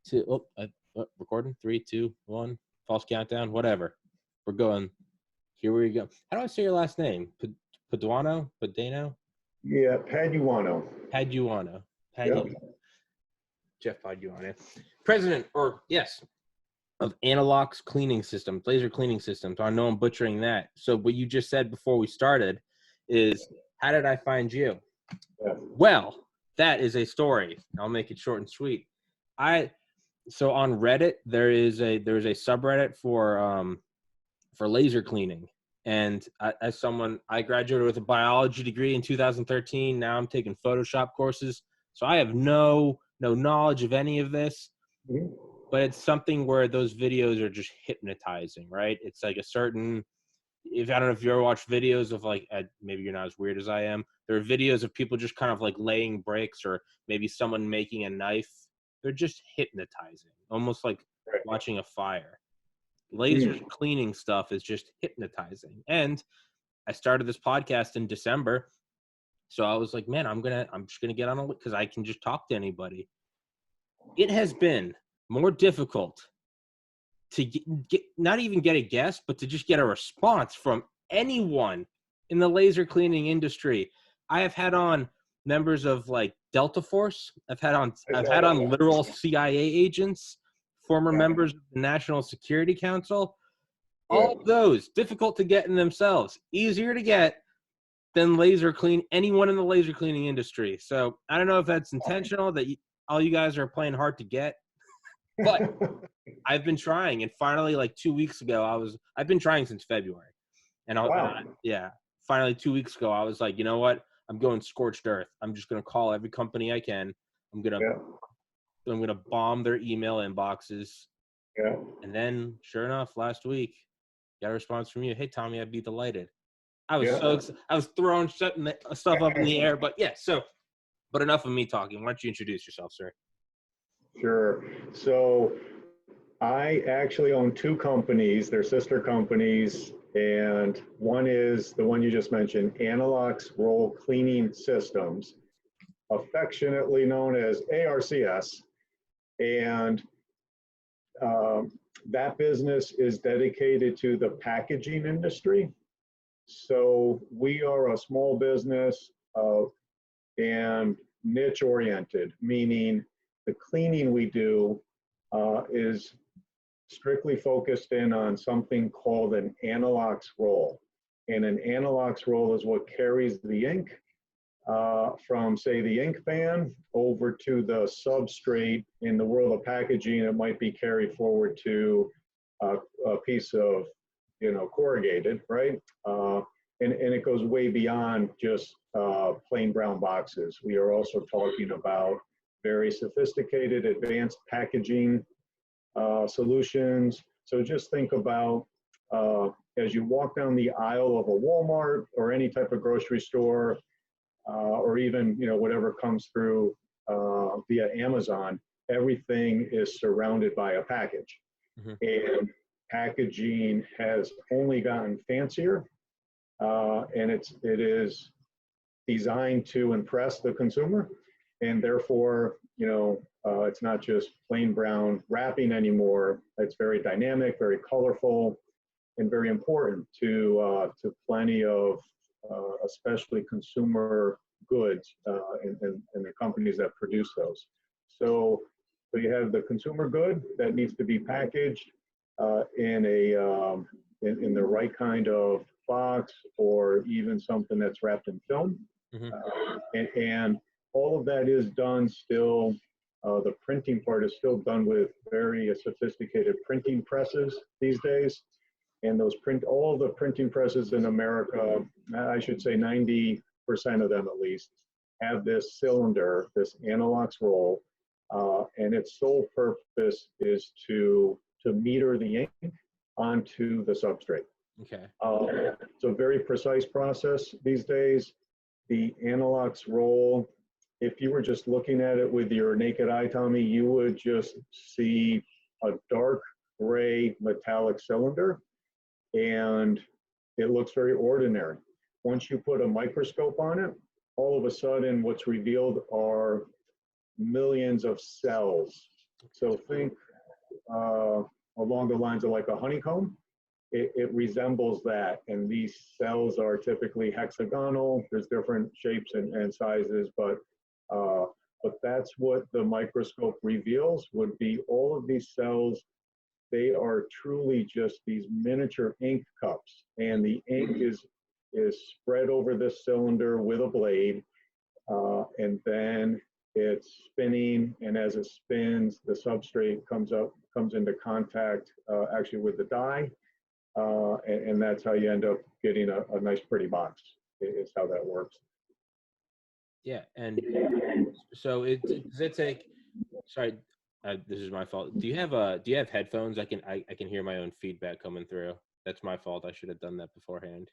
2. Recording. 3, 2, 1. False countdown. Whatever. We're going. Here we go. How do I say your last name? Paduano? Padano? Yeah, Paduano. Paduano. Yep. Jeff Paduano. President, of Anmcc Cleaning Systems, laser cleaning systems. I know I'm butchering that. So what you just said before we started is, how did I find you? Yeah. Well, that is a story. I'll make it short and sweet. So on Reddit, there's a subreddit for laser cleaning. And I graduated with a biology degree in 2013. Now I'm taking Photoshop courses. So I have no knowledge of any of this, but it's something where those videos are just hypnotizing, right? It's like a certain, I don't know if you ever watch videos of like, maybe you're not as weird as I am. There are videos of people just kind of like laying bricks, or maybe someone making a knife. They're just hypnotizing, almost like watching a fire. Laser cleaning stuff is just hypnotizing. And I started this podcast in December. So I was like, man, I'm just gonna get on it because I can just talk to anybody. It has been more difficult to get not even get a guest, but to just get a response from anyone in the laser cleaning industry. I have had on members of like Delta Force. I've had on literal CIA agents, former members of the National Security Council. All of those difficult to get in themselves, easier to get than anyone in the laser cleaning industry. So I don't know if that's intentional, that all you guys are playing hard to get, but I've been trying. And finally, like 2 weeks ago, I've been trying since February. And finally 2 weeks ago, I was like, you know what? I'm going scorched earth. I'm just going to call every company I can. I'm going to bomb their email inboxes. Yeah. And then sure enough, last week, got a response from you. Hey, Tommy, I'd be delighted. I was so excited. I was throwing stuff up in the air, but but enough of me talking. Why don't you introduce yourself, sir? Sure. So I actually own two companies. They're sister companies, and one is the one you just mentioned, Anmcc Roll Cleaning Systems, affectionately known as ARCS. And that business is dedicated to the packaging industry. So we are a small business and niche oriented, meaning the cleaning we do is strictly focused in on something called an Anmcc roll. And an Anmcc roll is what carries the ink from, say, the ink pan over to the substrate. In the world of packaging, it might be carried forward to a piece of, corrugated, right? And it goes way beyond just plain brown boxes. We are also talking about very sophisticated, advanced packaging solutions. So just think about as you walk down the aisle of a Walmart or any type of grocery store, or even whatever comes through via Amazon, everything is surrounded by a package. And packaging has only gotten fancier, and it is designed to impress the consumer, and therefore it's not just plain brown wrapping anymore. It's very dynamic, very colorful, and very important to plenty of especially consumer goods and the companies that produce those. So you have the consumer good that needs to be packaged in the right kind of box, or even something that's wrapped in film. And all of that is done still. The printing part is still done with very sophisticated printing presses these days. And all the printing presses in America, I should say 90% of them at least, have this cylinder, this Anmcc roll, and its sole purpose is to meter the ink onto the substrate. Okay. It's a very precise process these days. The Anmcc roll, if you were just looking at it with your naked eye, Tommy, you would just see a dark gray metallic cylinder, and it looks very ordinary. Once you put a microscope on it, all of a sudden what's revealed are millions of cells So think along the lines of like a honeycomb. It resembles that, and these cells are typically hexagonal. There's different shapes and sizes, but that's what the microscope reveals, would be all of these cells. They are truly just these miniature ink cups, and the ink is spread over this cylinder with a blade, and then it's spinning, and as it spins, the substrate comes into contact actually with the die, and that's how you end up getting a nice pretty box, is how that works. Yeah, and so does it take? Sorry, this is my fault. Do you have headphones? I can hear my own feedback coming through. That's my fault. I should have done that beforehand.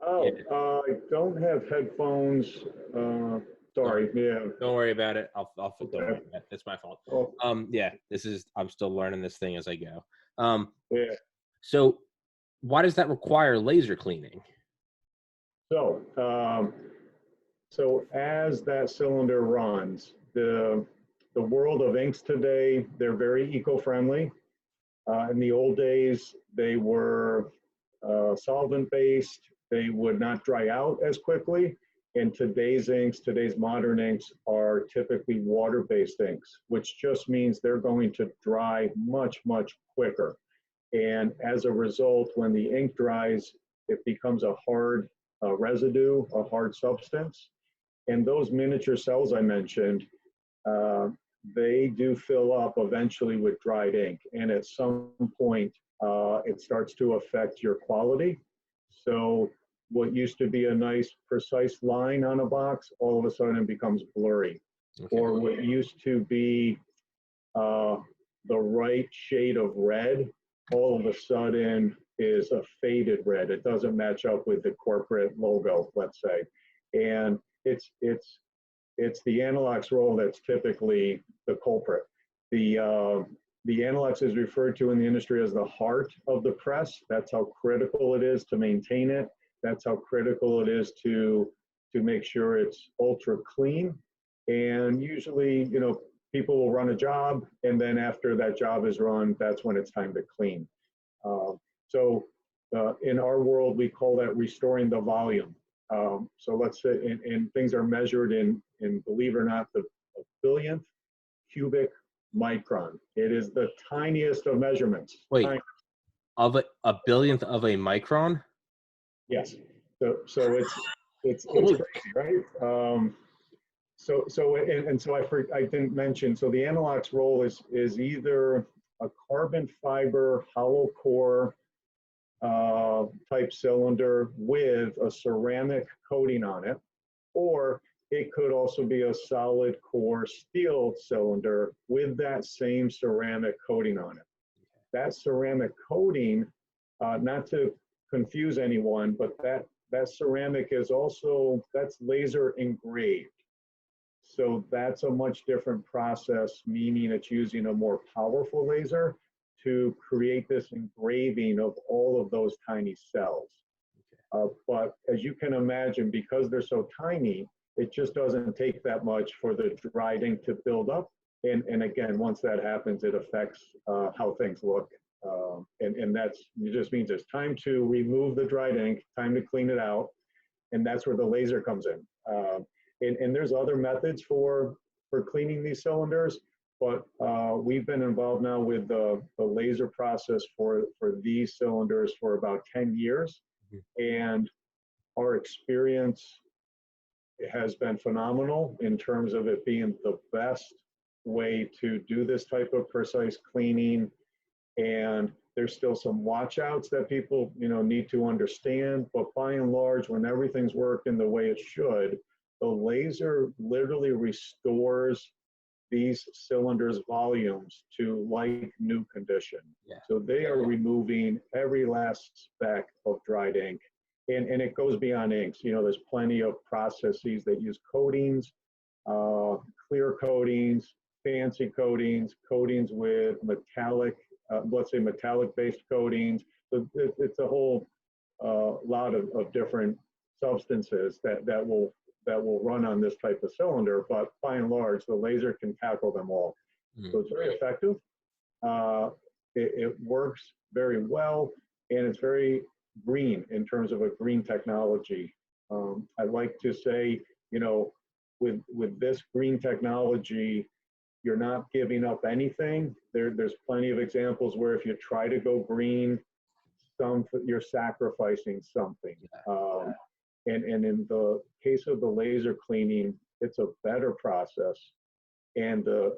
Oh, Yeah. I don't have headphones. Sorry. Yeah. Don't worry about it. Don't Okay. worry about it. That's my fault. Oh, Yeah, I'm still learning this thing as I go. yeah. So why does that require laser cleaning? So, so as that cylinder runs, the world of inks today, they're very eco-friendly. In the old days, they were solvent-based. They would not dry out as quickly. And today's inks, today's modern inks, are typically water-based inks, which just means they're going to dry much, much quicker. And as a result, when the ink dries, it becomes a hard residue, a hard substance. And those miniature cells I mentioned, they do fill up eventually with dried ink. And at some point, it starts to affect your quality. So what used to be a nice, precise line on a box, all of a sudden becomes blurry. Okay. Or what used to be the right shade of red, all of a sudden is a faded red. It doesn't match up with the corporate logo, let's say. And it's the Analox roll that's typically the culprit. The Analox is referred to in the industry as the heart of the press. That's how critical it is to maintain it. That's how critical it is to make sure it's ultra clean. And usually, you know, people will run a job, and then after that job is run, that's when it's time to clean. So in our world, we call that restoring the volume. So let's say, and things are measured in, believe it or not, the billionth cubic micron. It is the tiniest of measurements. Wait, tiny. Of a billionth of a micron? Yes. So it's crazy, right? So I didn't mention. So the Analox roll is either a carbon fiber hollow core type cylinder with a ceramic coating on it, or it could also be a solid core steel cylinder with that same ceramic coating on it. That ceramic coating, not to confuse anyone, but that ceramic is also, that's laser engraved. So that's a much different process, meaning it's using a more powerful laser to create this engraving of all of those tiny cells. But as you can imagine, because they're so tiny, it just doesn't take that much for the dried ink to build up. And again, once that happens, it affects how things look. And it just means it's time to remove the dried ink, time to clean it out. And that's where the laser comes in. And there's other methods for cleaning these cylinders, but we've been involved now with the laser process for these cylinders for about 10 years. And our experience has been phenomenal in terms of it being the best way to do this type of precise cleaning. And there's still some watch outs that people, you know, need to understand, but by and large, when everything's working the way it should, the laser literally restores these cylinders' volumes to like new condition. Yeah. So they are removing every last speck of dried ink. And it goes beyond inks. You know, there's plenty of processes that use coatings, clear coatings, fancy coatings, coatings with metallic, let's say metallic-based coatings. So it's a whole lot of different substances that will run on this type of cylinder, but by and large, the laser can tackle them all. So it's very effective. It works very well, and it's very green in terms of a green technology. I like to say, you know, with this green technology, you're not giving up anything. There's plenty of examples where if you try to go green, you're sacrificing something. And in the case of the laser cleaning, it's a better process. And the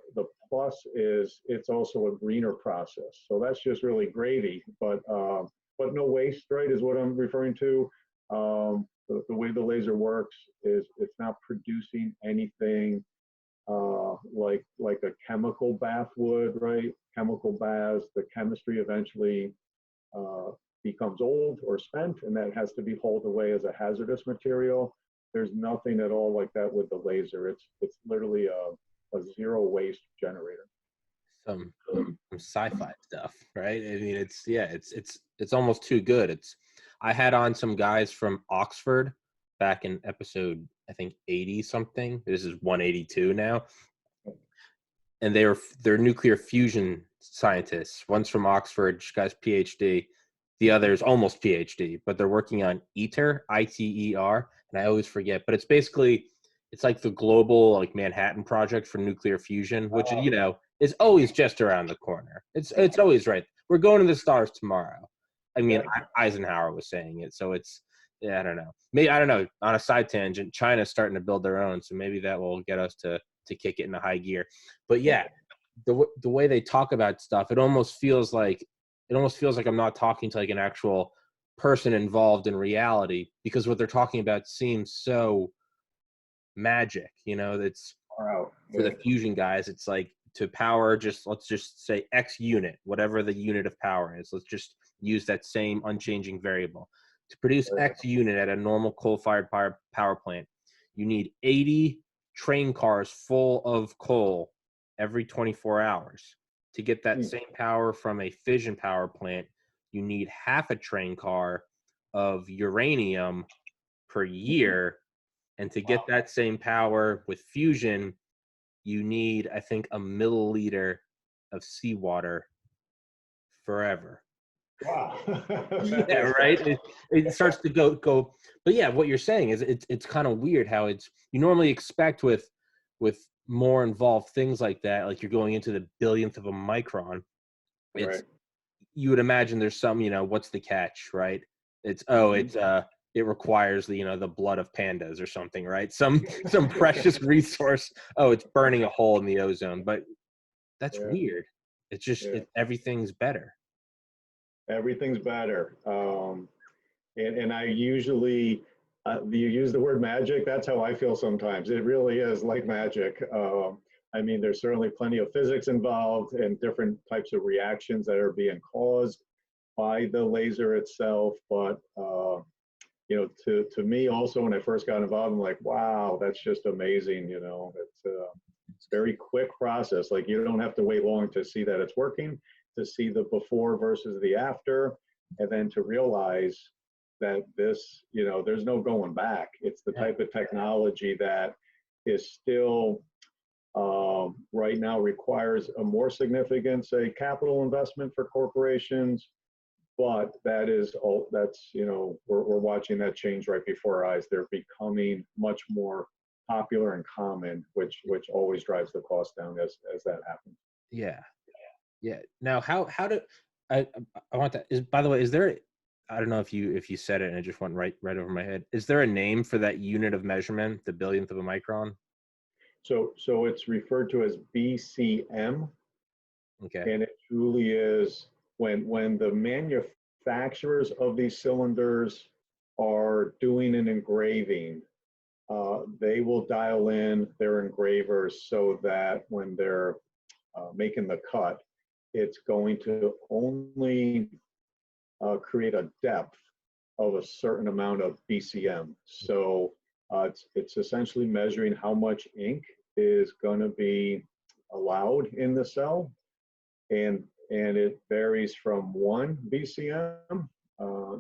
plus is it's also a greener process. So that's just really gravy. But no waste, right, is what I'm referring to. The way the laser works is it's not producing anything like a chemical bath would, right? Chemical baths, the chemistry eventually becomes old or spent, and that has to be hauled away as a hazardous material. There's nothing at all like that with the laser. It's literally a zero waste generator. Some sci-fi stuff, right? I mean, it's almost too good. I had on some guys from Oxford back in episode, I think 80 something. This is 182 now. And they're nuclear fusion scientists. One's from Oxford, this guy's PhD. The other's almost PhD, but they're working on ITER, ITER, and I always forget. But it's like the global like Manhattan Project for nuclear fusion, which is always just around the corner. It's always right. We're going to the stars tomorrow. I mean, Eisenhower was saying it, so I don't know. Maybe I don't know. On a side tangent, China's starting to build their own, so maybe that will get us to kick it into high gear. But yeah, the way they talk about stuff, it almost feels like I'm not talking to like an actual person involved in reality, because what they're talking about seems so magic. It's for the fusion guys. It's like to power let's just say X unit, whatever the unit of power is. Let's just use that same unchanging variable. To produce X unit at a normal coal-fired power plant, you need 80 train cars full of coal every 24 hours. To get that same power from a fission power plant, you need half a train car of uranium per year. And to get that same power with fusion, you need, I think, a milliliter of seawater forever. Wow. Yeah, right. It starts to go. But yeah, what you're saying is it's kind of weird how you normally expect with more involved things like that, like you're going into the billionth of a micron. You would imagine there's some, what's the catch, right? It requires the blood of pandas or something, right? Some precious resource. Oh, it's burning a hole in the ozone, but that's weird. It's just everything's better. Everything's better. And I usually, you use the word magic. That's how I feel sometimes. It really is like magic. I mean, there's certainly plenty of physics involved and different types of reactions that are being caused by the laser itself. But, to me also, when I first got involved, I'm like, wow, that's just amazing. It's a very quick process. Like, you don't have to wait long to see that it's working, to see the before versus the after, and then to realize that this, there's no going back. It's the type of technology that is still right now requires a more significant, say, capital investment for corporations, but that's we're watching that change right before our eyes. They're becoming much more popular and common, which always drives the cost down as that happens. Yeah. Now, how do I want that? By the way, is there? I don't know if you said it and it just went right over my head. Is there a name for that unit of measurement, the billionth of a micron? So it's referred to as BCM. Okay. And it truly is when the manufacturers of these cylinders are doing an engraving, they will dial in their engravers so that when they're making the cut, it's going to only create a depth of a certain amount of BCM. So it's essentially measuring how much ink is going to be allowed in the cell, and it varies from 1 BCM.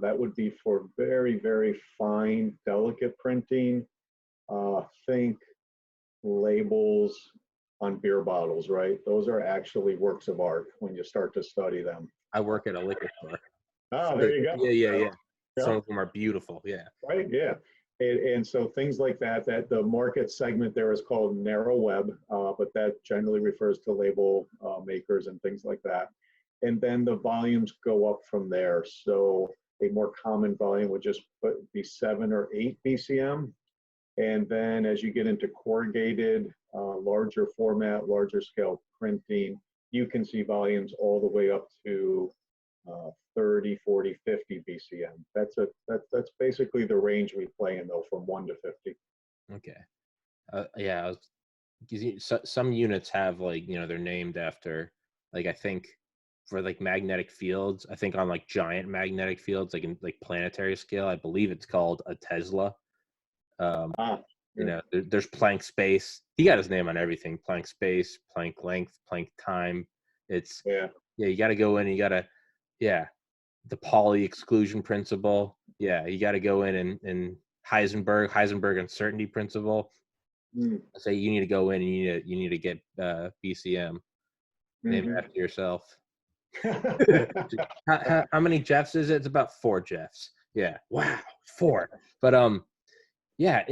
That would be for very, very fine, delicate printing. Think labels, on beer bottles, right? Those are actually works of art when you start to study them. I work at a liquor store. Oh, there you go. Yeah. Some Yeah. of them are beautiful. Yeah. Right. Yeah. And so things like that, that the market segment there is called narrow web, but that generally refers to label makers and things like that. And then the volumes go up from there. So a more common volume would just be 7 or 8 BCM. And then as you get into corrugated, larger format, larger scale printing, you can see volumes all the way up to 30, 40, 50 BCM. That's basically the range we play in, though, from 1 to 50. Okay. Yeah. Some units have, like, they're named after, like, I think for like magnetic fields, I think on like giant magnetic fields, like in like planetary scale, I believe it's called a Tesla. There's Planck space. He got his name on everything: Planck space, Planck length, Planck time. It's Yeah. You got to go in. You got to the Pauli exclusion principle. Yeah, you got to go in and Heisenberg uncertainty principle. Say you need to go in and you need to get BCM. Name it after yourself. How many Jeffs is it? It's about 4 Jeffs. Yeah. Wow. 4. But yeah,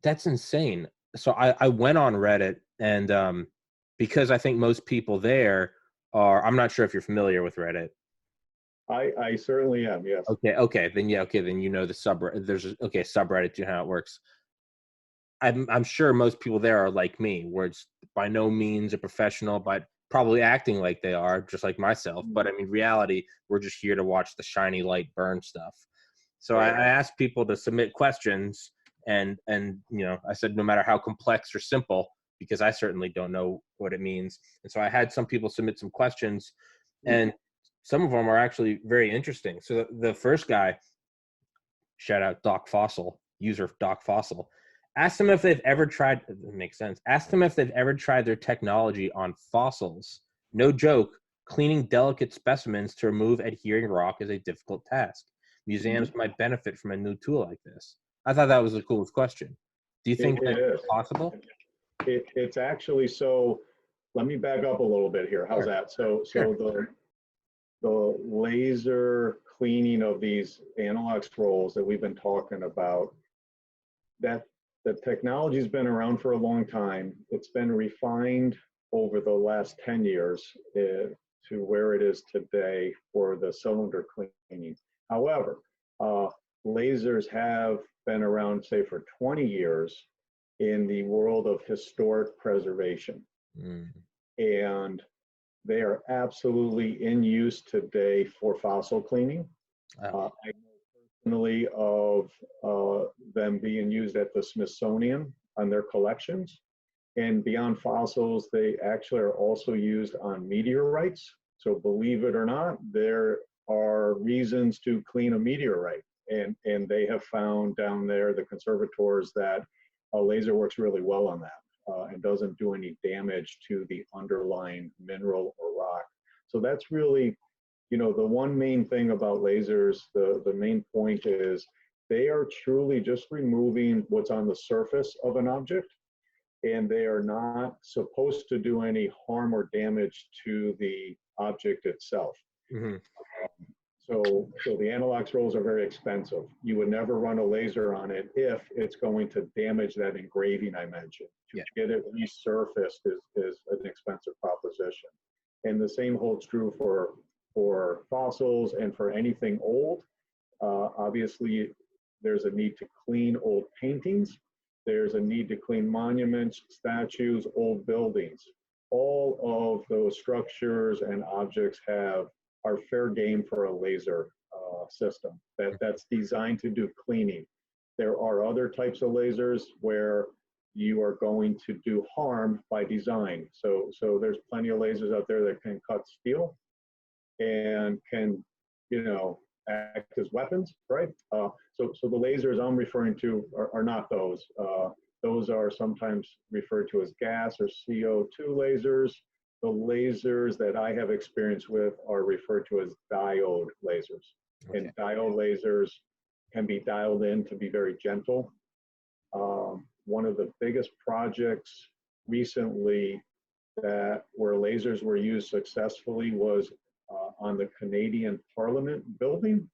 that's insane. So I went on Reddit, and because I think most people there I'm not sure if you're familiar with Reddit. I certainly am, yes. Okay. Then the subreddit. There's subreddit, you know how it works. I'm sure most people there are like me, where it's by no means a professional, but probably acting like they are, just like myself. But I mean, reality, we're just here to watch the shiny light burn stuff. So I asked people to submit questions, and I said no matter how complex or simple, because I certainly don't know what it means. And so I had some people submit some questions, and some of them are actually very interesting. So the first guy, shout out Doc Fossil, user Doc Fossil, asked them if they've ever tried, it makes sense, asked them if they've ever tried their technology on fossils. No joke, cleaning delicate specimens to remove adhering rock is a difficult task. Museums might benefit from a new tool like this. I thought that was the coolest question. Do you think that's possible? It's actually, so let me back up a little bit here. How's that? So the laser cleaning of these analog scrolls that we've been talking about, that the technology's been around for a long time. It's been refined over the last 10 years to where it is today for the cylinder cleaning. However, lasers have been around, say, for 20 years in the world of historic preservation. And they are absolutely in use today for fossil cleaning. I know personally of them being used at the Smithsonian on their collections. And beyond fossils, they actually are also used on meteorites. So believe it or not, there are reasons to clean a meteorite. And they have found down there, the conservators, that a laser works really well on that. And doesn't do any damage to the underlying mineral or rock. So that's really, the one main thing about lasers, the main point is they are truly just removing what's on the surface of an object, and they are not supposed to do any harm or damage to the object itself. So the analog scrolls are very expensive. You would never run a laser on it if it's going to damage that engraving I mentioned. To get it resurfaced is an expensive proposition. And the same holds true for fossils and for anything old. Obviously, there's a need to clean old paintings. There's a need to clean monuments, statues, old buildings. All of those structures and objects are fair game for a laser system that's designed to do cleaning. There are other types of lasers where you are going to do harm by design. So there's plenty of lasers out there that can cut steel and can, act as weapons, right? So the lasers I'm referring to are not those. Those are sometimes referred to as gas or CO2 lasers. The lasers that I have experience with are referred to as diode lasers. And diode lasers can be dialed in to be very gentle. One of the biggest projects recently that where lasers were used successfully was on the Canadian Parliament building.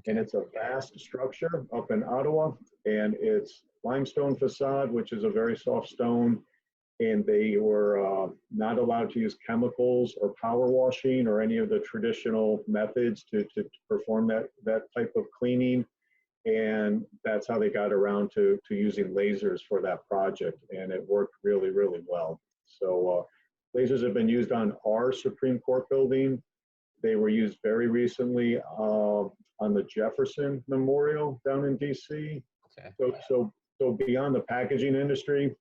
And it's a vast structure up in Ottawa, and it's limestone facade, which is a very soft stone. And they were not allowed to use chemicals or power washing or any of the traditional methods to perform that type of cleaning. And that's how they got around to using lasers for that project. And it worked really, really well. So lasers have been used on our Supreme Court building. They were used very recently on the Jefferson Memorial down in DC. Okay. So beyond the packaging industry,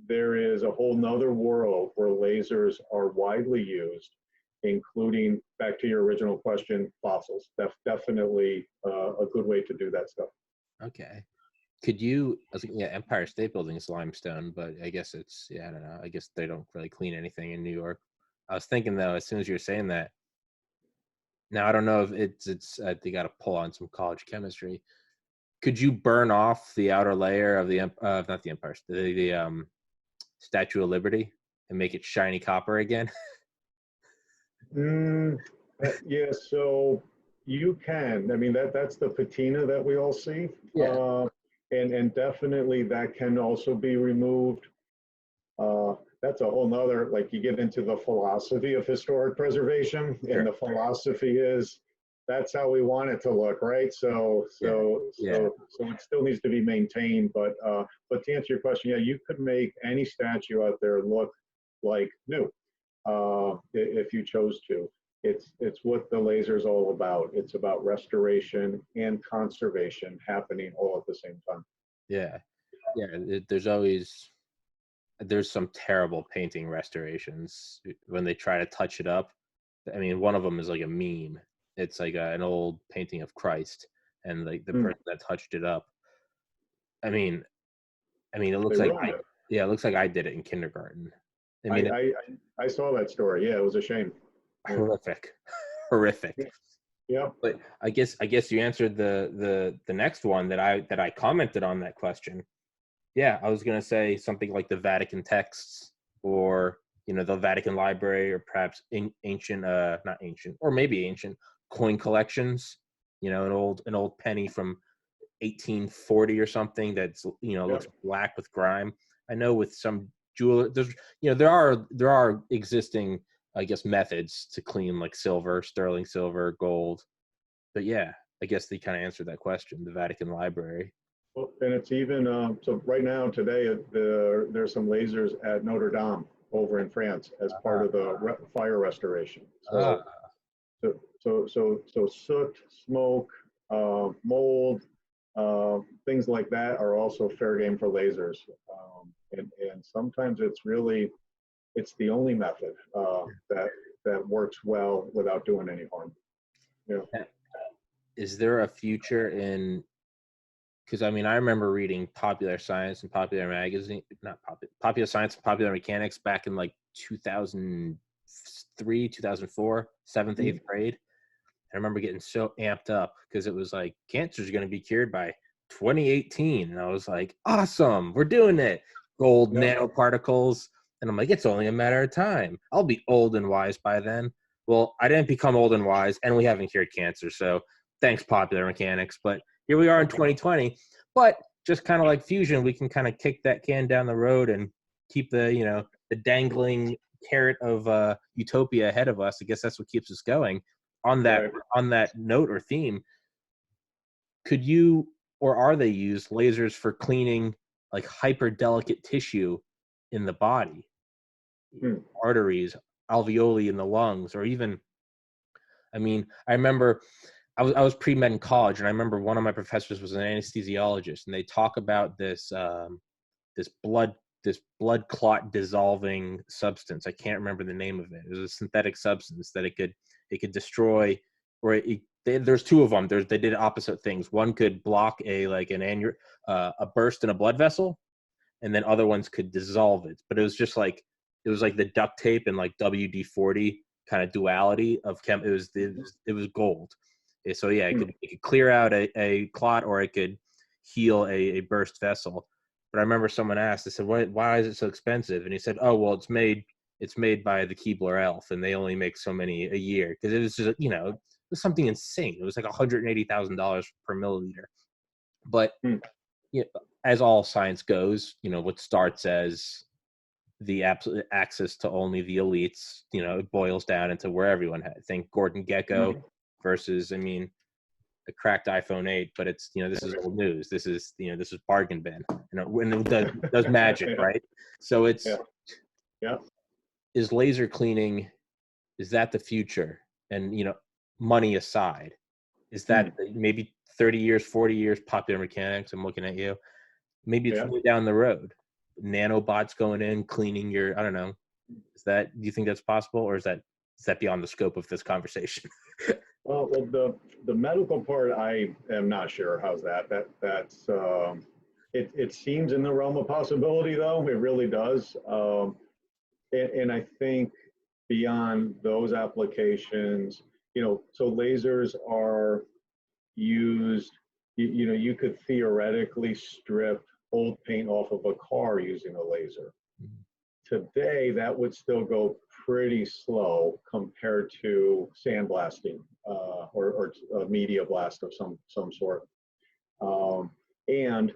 there is a whole nother world where lasers are widely used, including, back to your original question, fossils. That's definitely a good way to do that stuff. Okay. Could you, yeah, Empire State Building is limestone, but I guess it's, yeah, I don't know. I guess they don't really clean anything in New York. I was thinking though, as soon as you were saying that, now I don't know if it's they got to pull on some college chemistry. Could you burn off the outer layer of the not the Empire, the Statue of Liberty and make it shiny copper again? Yeah, so you can. I mean, that's the patina that we all see. Yeah. And definitely that can also be removed. That's a whole nother, like you get into the philosophy of historic preservation, Sure. and the philosophy is that's how we want it to look, right? So it still needs to be maintained. But to answer your question, yeah, you could make any statue out there look like new if you chose to. It's what the laser is all about. It's about restoration and conservation happening all at the same time. Yeah. There's some terrible painting restorations when they try to touch it up. I mean, one of them is like a meme. It's like an old painting of Christ, and like the person that touched it up. I mean, it looks like it looks like I did it in kindergarten. I mean, I saw that story. Yeah, it was a shame. Horrific. Yeah. But I guess you answered the next one that I commented on that question. Yeah, I was gonna say something like the Vatican texts, or the Vatican Library, or perhaps ancient, not ancient, or maybe ancient coin collections. An old penny from 1840 or something that's looks black with grime. I know with some jeweler, there's there are existing, I guess, methods to clean, like silver, sterling silver, gold. But yeah, I guess they kind of answered that question. The Vatican Library. Well, and it's even so right now today there's some lasers at Notre Dame over in France as part of the fire restoration. So soot, smoke, mold, things like that are also fair game for lasers. And sometimes it's the only method that works well without doing any harm. Yeah. Is there a future in? Because I remember reading Popular Science and Popular Magazine, not Popular Science and Popular Mechanics back in like 2003, 2004, 7th, 8th grade. I remember getting so amped up because it was like cancer is going to be cured by 2018, and I was like, awesome, we're doing it. Gold nanoparticles, and I'm like, it's only a matter of time. I'll be old and wise by then. Well, I didn't become old and wise, and we haven't cured cancer. So thanks, Popular Mechanics. But here we are in 2020. But just kind of like fusion, we can kind of kick that can down the road and keep the the dangling carrot of utopia ahead of us. I guess that's what keeps us going. On that note or theme, could you, or are they used lasers for cleaning like hyper delicate tissue in the body, arteries, alveoli in the lungs, or even, I remember I was pre-med in college, and I remember one of my professors was an anesthesiologist, and they talk about this blood clot dissolving substance. I can't remember the name of it. It was a synthetic substance that it could destroy, or there's two of them. They did opposite things. One could block a burst in a blood vessel, and then other ones could dissolve it. But it was just like the duct tape and like WD-40 kind of duality of chem. It was gold. So yeah, it could clear out a clot, or it could heal a burst vessel. But I remember someone asked, I said, why is it so expensive? And he said, oh, well, it's made by the Keebler Elf, and they only make so many a year, because it was just, it was something insane. It was like $180,000 per milliliter. But as all science goes, what starts as the absolute access to only the elites, it boils down into where everyone had. Think Gordon Gekko versus, a cracked iPhone 8, but it's, this is old news. This is, this is bargain bin, when it does magic, right? So it's, is laser cleaning, is that the future? And, money aside, is that maybe 30 years, 40 years, Popular Mechanics, I'm looking at you, maybe it's way down the road, nanobots going in, cleaning your, I don't know, do you think that's possible, or is that beyond the scope of this conversation? Well, the medical part, I am not sure. How's that? That's it seems in the realm of possibility, though. It really does. And I think beyond those applications, so lasers are used. You could theoretically strip old paint off of a car using a laser. Today, that would still go pretty slow compared to sandblasting or a media blast of some sort. And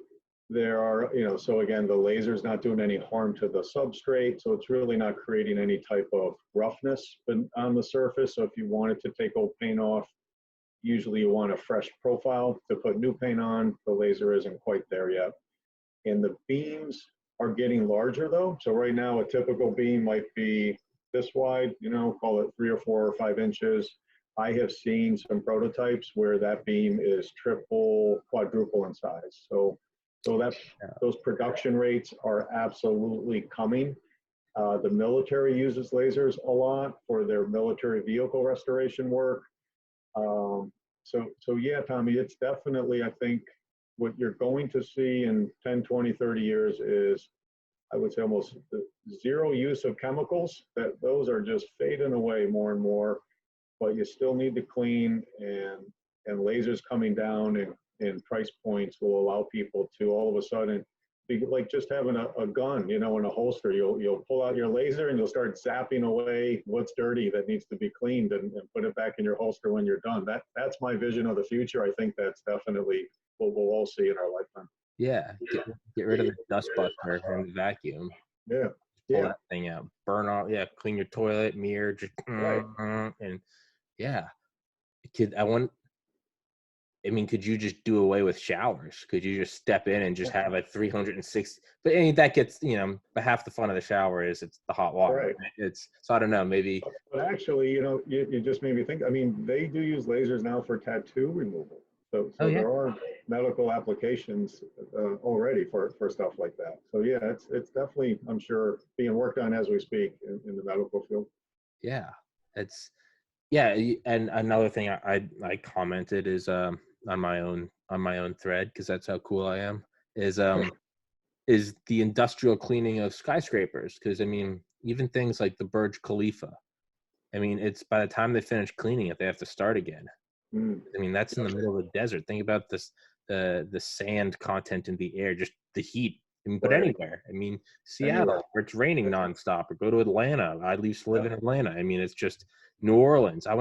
there are, so again, the laser's not doing any harm to the substrate, so it's really not creating any type of roughness on the surface. So if you wanted to take old paint off, usually you want a fresh profile to put new paint on. The laser isn't quite there yet. And the beams are getting larger, though. So right now, a typical beam might be this wide, call it 3 or 4 or 5 inches. I have seen some prototypes where that beam is triple, quadruple in size. So those production rates are absolutely coming. The military uses lasers a lot for their military vehicle restoration work. So yeah, Tommy, it's definitely, I think, what you're going to see in 10, 20, 30 years is, I would say, almost zero use of chemicals. That those are just fading away more and more, but you still need to clean, and lasers coming down in price points will allow people to all of a sudden be like just having a gun, in a holster. You'll pull out your laser and you'll start zapping away what's dirty that needs to be cleaned and put it back in your holster when you're done. That's my vision of the future. I think that's definitely what we'll all see in our lifetime. Yeah, get rid of the dust buster and the vacuum. Yeah, pull that thing out, burn off. Yeah, clean your toilet, mirror, just and yeah. Could you just do away with showers? Could you just step in and just have a 360? But that gets, but half the fun of the shower is it's the hot water. Right? So I don't know, maybe. But actually, you just made me think. They do use lasers now for tattoo removal. So there are medical applications already for stuff like that. So yeah, it's definitely, I'm sure, being worked on as we speak in the medical field. Yeah, and another thing I commented is on my own thread, because that's how cool I am, is the industrial cleaning of skyscrapers, because even things like the Burj Khalifa, it's by the time they finish cleaning it, they have to start again. That's in the middle of the desert. Think about this, the sand content in the air, just the heat. But anywhere. Seattle, where it's raining nonstop, or go to Atlanta. I used to live in Atlanta. It's just New Orleans. I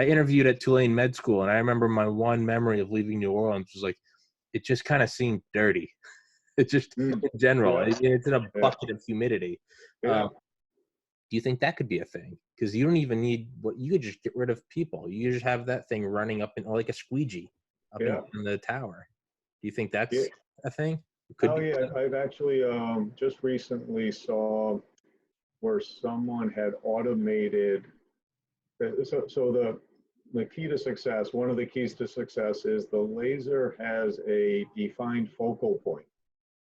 interviewed at Tulane Med School, and I remember my one memory of leaving New Orleans was like, it just kind of seemed dirty. It just, in general, it's in a bucket of humidity. Do you think that could be a thing? Because you don't even need you could just get rid of people. You just have that thing running up like a squeegee up in the tower. Do you think that's a thing? I've actually just recently saw where someone had automated. So the key to success, one of the keys to success, is the laser has a defined focal point.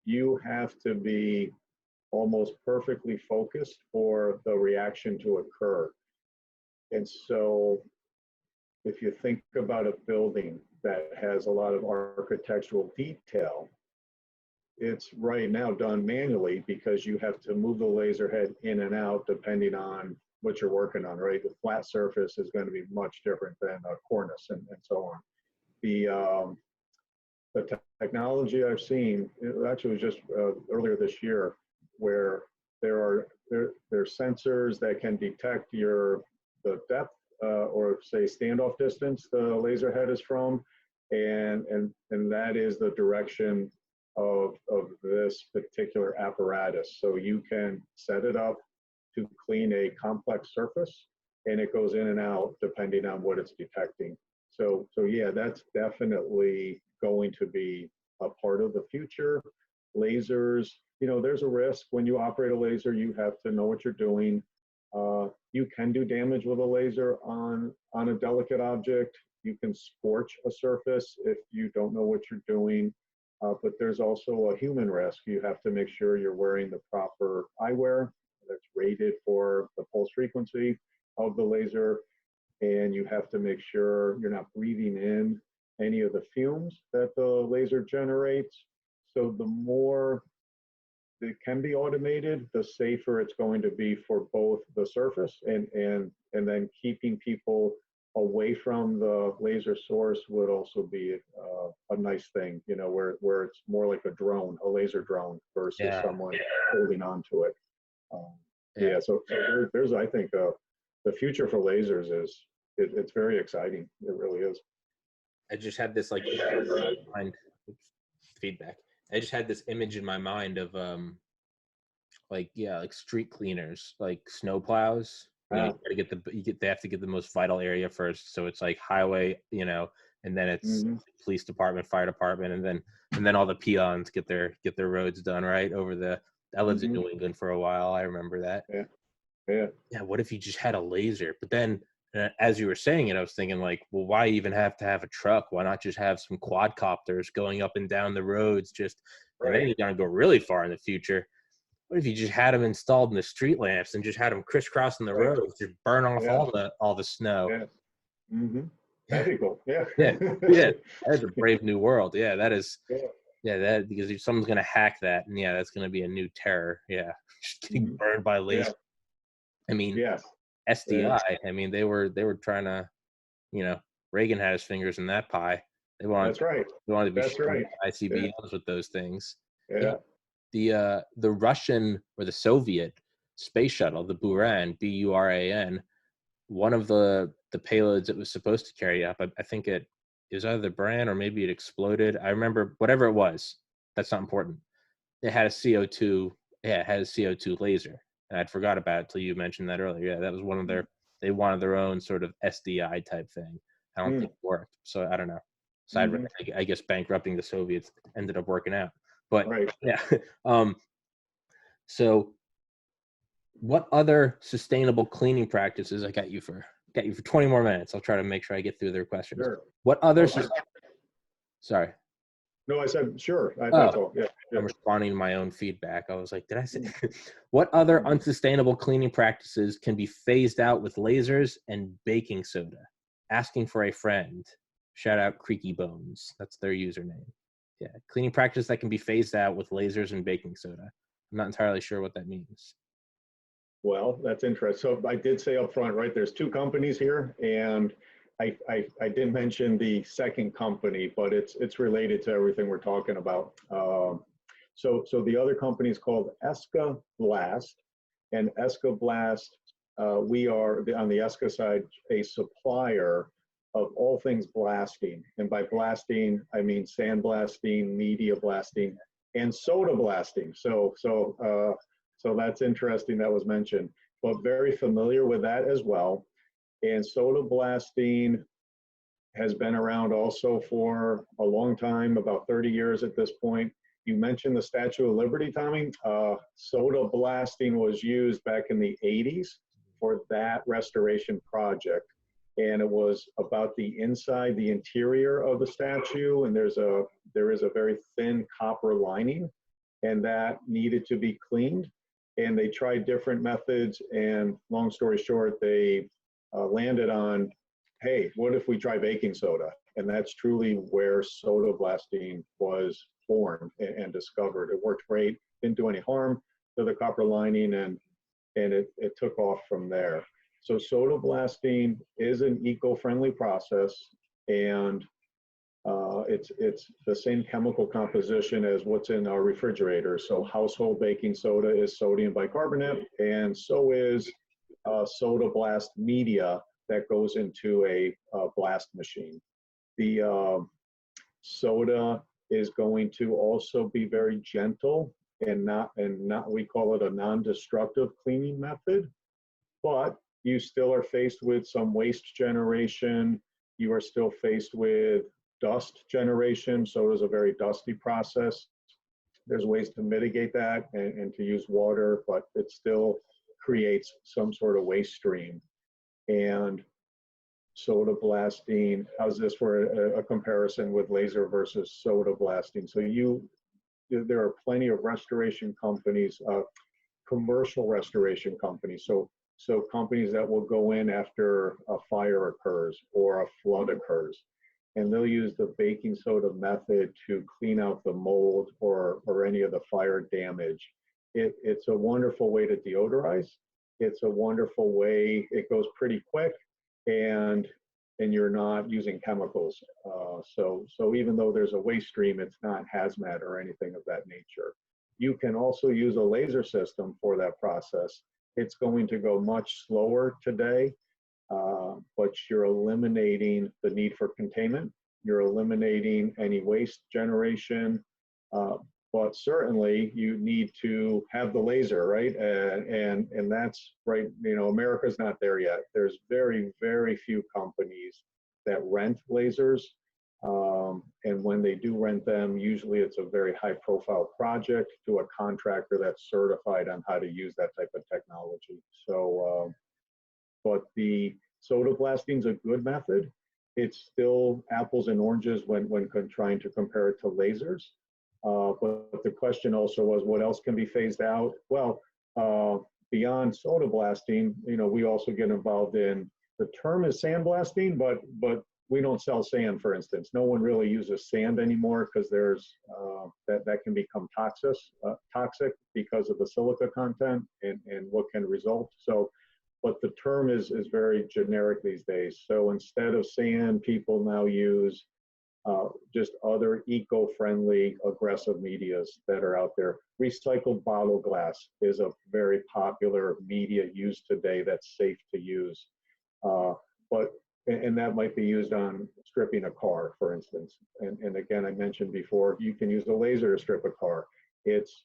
You have to be almost perfectly focused for the reaction to occur. And so if you think about a building that has a lot of architectural detail, it's right now done manually because you have to move the laser head in and out depending on what you're working on, right? The flat surface is going to be much different than a cornice and so on. the technology I've seen, it actually was just earlier this year, where there's sensors that can detect the depth or say standoff distance the laser head is from, and that is the direction of this particular apparatus. So you can set it up to clean a complex surface, and it goes in and out depending on what it's detecting. So yeah, that's definitely going to be a part of the future. Lasers, there's a risk when you operate a laser. You have to know what you're doing. You can do damage with a laser on a delicate object. You can scorch a surface if you don't know what you're doing. But there's also a human risk. You have to make sure you're wearing the proper eyewear that's rated for the pulse frequency of the laser. And you have to make sure you're not breathing in any of the fumes that the laser generates. So the more it can be automated, the safer it's going to be for both the surface and then keeping people away from the laser source would also be a nice thing, where it's more like a laser drone versus someone holding on to it. So there's I think the future for lasers it's very exciting. It really is. I just had this mind feedback. I just had this image in my mind of like street cleaners, like snow plows. You gotta they have to get the most vital area first. So it's like highway, and then it's police department, fire department, and then all the peons get their roads done right over I lived in New England for a while. I remember that. Yeah. What if you just had a laser? But then as you were saying it, I was thinking like, well, why even have to have a truck? Why not just have some quadcopters going up and down the roads? And then you're gonna go really far in the future. What if you just had them installed in the street lamps and just had them crisscrossing the roads, just burn off all the snow? That'd be cool. Yeah. That's a brave new world. Yeah, that is. Yeah, that because if someone's gonna hack that, and that's gonna be a new terror. Yeah, just getting burned by laser. I mean, SDI. I mean, they were trying to, Reagan had his fingers in that pie. They wanted. They wanted to be shooting ICBMs with those things. The Russian or the Soviet space shuttle, the Buran, Buran, one of the payloads it was supposed to carry up, I think it was either the Buran or maybe it exploded. I remember whatever it was. That's not important. It had a CO2. Yeah, it had a CO2 laser, and I'd forgot about it till you mentioned that earlier. Yeah, that was one of their. They wanted their own sort of SDI type thing. I don't think it worked. So I don't know. I guess bankrupting the Soviets ended up working out. But yeah. So what other sustainable cleaning practices? I got you for 20 more minutes. I'll try to make sure I get through their questions. Sure. What other sorry. No, I said sure. That's all. Yeah. I'm responding to my own feedback. I was like, did I say what other unsustainable cleaning practices can be phased out with lasers and baking soda? Asking for a friend. Shout out Creaky Bones. That's their username. Yeah, cleaning practice that can be phased out with lasers and baking soda. I'm not entirely sure what that means. Well, that's interesting. So I did say up front, right, there's two companies here, and I didn't mention the second company, but it's related to everything we're talking about. So the other company is called Esca Blast, and Esca Blast, we are on the Esca side a supplier of all things blasting, and by blasting I mean sandblasting, media blasting, and soda blasting. So that's interesting that was mentioned, but very familiar with that as well. And soda blasting has been around also for a long time, about 30 years at this point. You mentioned the Statue of Liberty, Tommy. Soda blasting was used back in the 80s for that restoration project. And it was about the inside, the interior of the statue. And there is a very thin copper lining, and that needed to be cleaned. And they tried different methods. And long story short, they landed on, hey, what if we try baking soda? And that's truly where soda blasting was formed and discovered. It worked great, didn't do any harm to the copper lining, and it took off from there. So soda blasting is an eco-friendly process, and It's the same chemical composition as what's in our refrigerator. So household baking soda is sodium bicarbonate, and so is soda blast media that goes into a blast machine. The soda is going to also be very gentle and not we call it a non-destructive cleaning method, but you still are faced with some waste generation. You are still faced with dust generation. Soda is a very dusty process. There's ways to mitigate that and to use water, but it still creates some sort of waste stream. And soda blasting, how's this for a comparison with laser versus soda blasting? So there are plenty of restoration companies, commercial restoration companies. So companies that will go in after a fire occurs or a flood occurs, and they'll use the baking soda method to clean out the mold or any of the fire damage. It's a wonderful way to deodorize. It's a wonderful way, it goes pretty quick, and you're not using chemicals. So even though there's a waste stream, it's not hazmat or anything of that nature. You can also use a laser system for that process. It's going to go much slower today, but you're eliminating the need for containment. You're eliminating any waste generation, but certainly you need to have the laser, right? And that's right. You know, America's not there yet. There's very, very few companies that rent lasers. And when they do rent them, usually it's a very high profile project to a contractor that's certified on how to use that type of technology. So, but the soda blasting is a good method. It's still apples and oranges when trying to compare it to lasers. But the question also was, what else can be phased out? Well, beyond soda blasting, you know, we also get involved in, the term is sandblasting, but we don't sell sand, for instance. No one really uses sand anymore because there's that can become toxic because of the silica content and what can result. So, but the term is very generic these days. So instead of sand, people now use just other eco-friendly aggressive medias that are out there. Recycled bottle glass is a very popular media used today that's safe to use. And that might be used on stripping a car, for instance. And again, I mentioned before, you can use a laser to strip a car. It's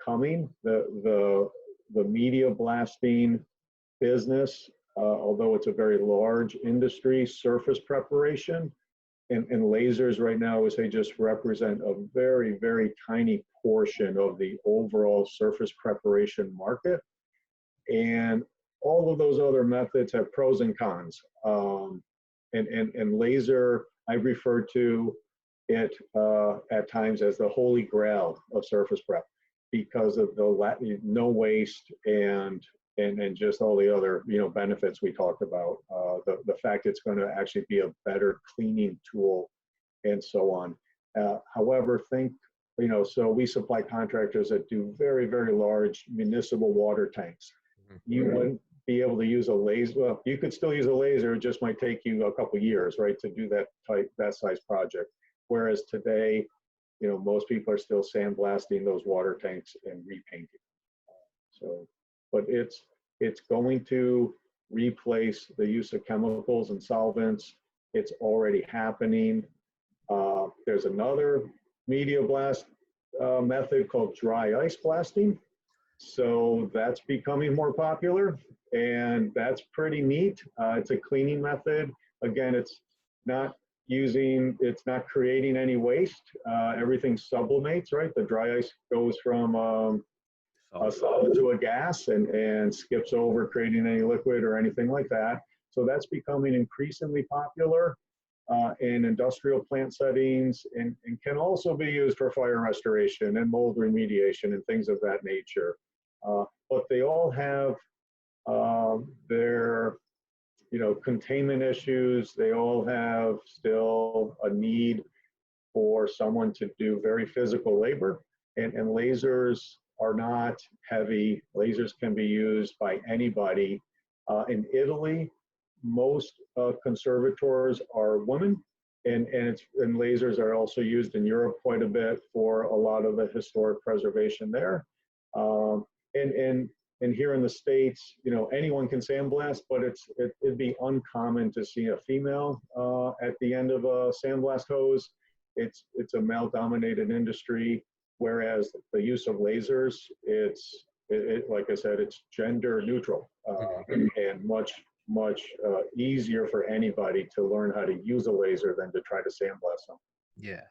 coming. The media blasting business, although it's a very large industry, surface preparation and lasers right now, as they just represent a very, very tiny portion of the overall surface preparation market. And all of those other methods have pros and cons. And laser, I refer to it at times as the holy grail of surface prep because of the no waste and just all the other benefits we talked about. The fact it's going to actually be a better cleaning tool and so on. However, so we supply contractors that do very, very large municipal water tanks. You wouldn't be able to use a laser. Well, you could still use a laser. It just might take you a couple years, right, to do that size project. Whereas today, most people are still sandblasting those water tanks and repainting. But it's going to replace the use of chemicals and solvents. It's already happening. There's another media blast method called dry ice blasting. So that's becoming more popular, and that's pretty neat. It's a cleaning method. Again, it's not creating any waste. Everything sublimates, right? The dry ice goes from a solid to a gas and skips over creating any liquid or anything like that. So that's becoming increasingly popular in industrial plant settings and can also be used for fire restoration and mold remediation and things of that nature. But they all have their containment issues. They all have still a need for someone to do very physical labor, and lasers are not heavy. Lasers can be used by anybody. In Italy, most conservators are women, and lasers are also used in Europe quite a bit for a lot of the historic preservation there. Um, and, and, and here in the States, you know, anyone can sandblast, but it'd be uncommon to see a female at the end of a sandblast hose. It's a male-dominated industry, whereas the use of lasers, like I said, it's gender neutral and much easier for anybody to learn how to use a laser than to try to sandblast them. Yeah,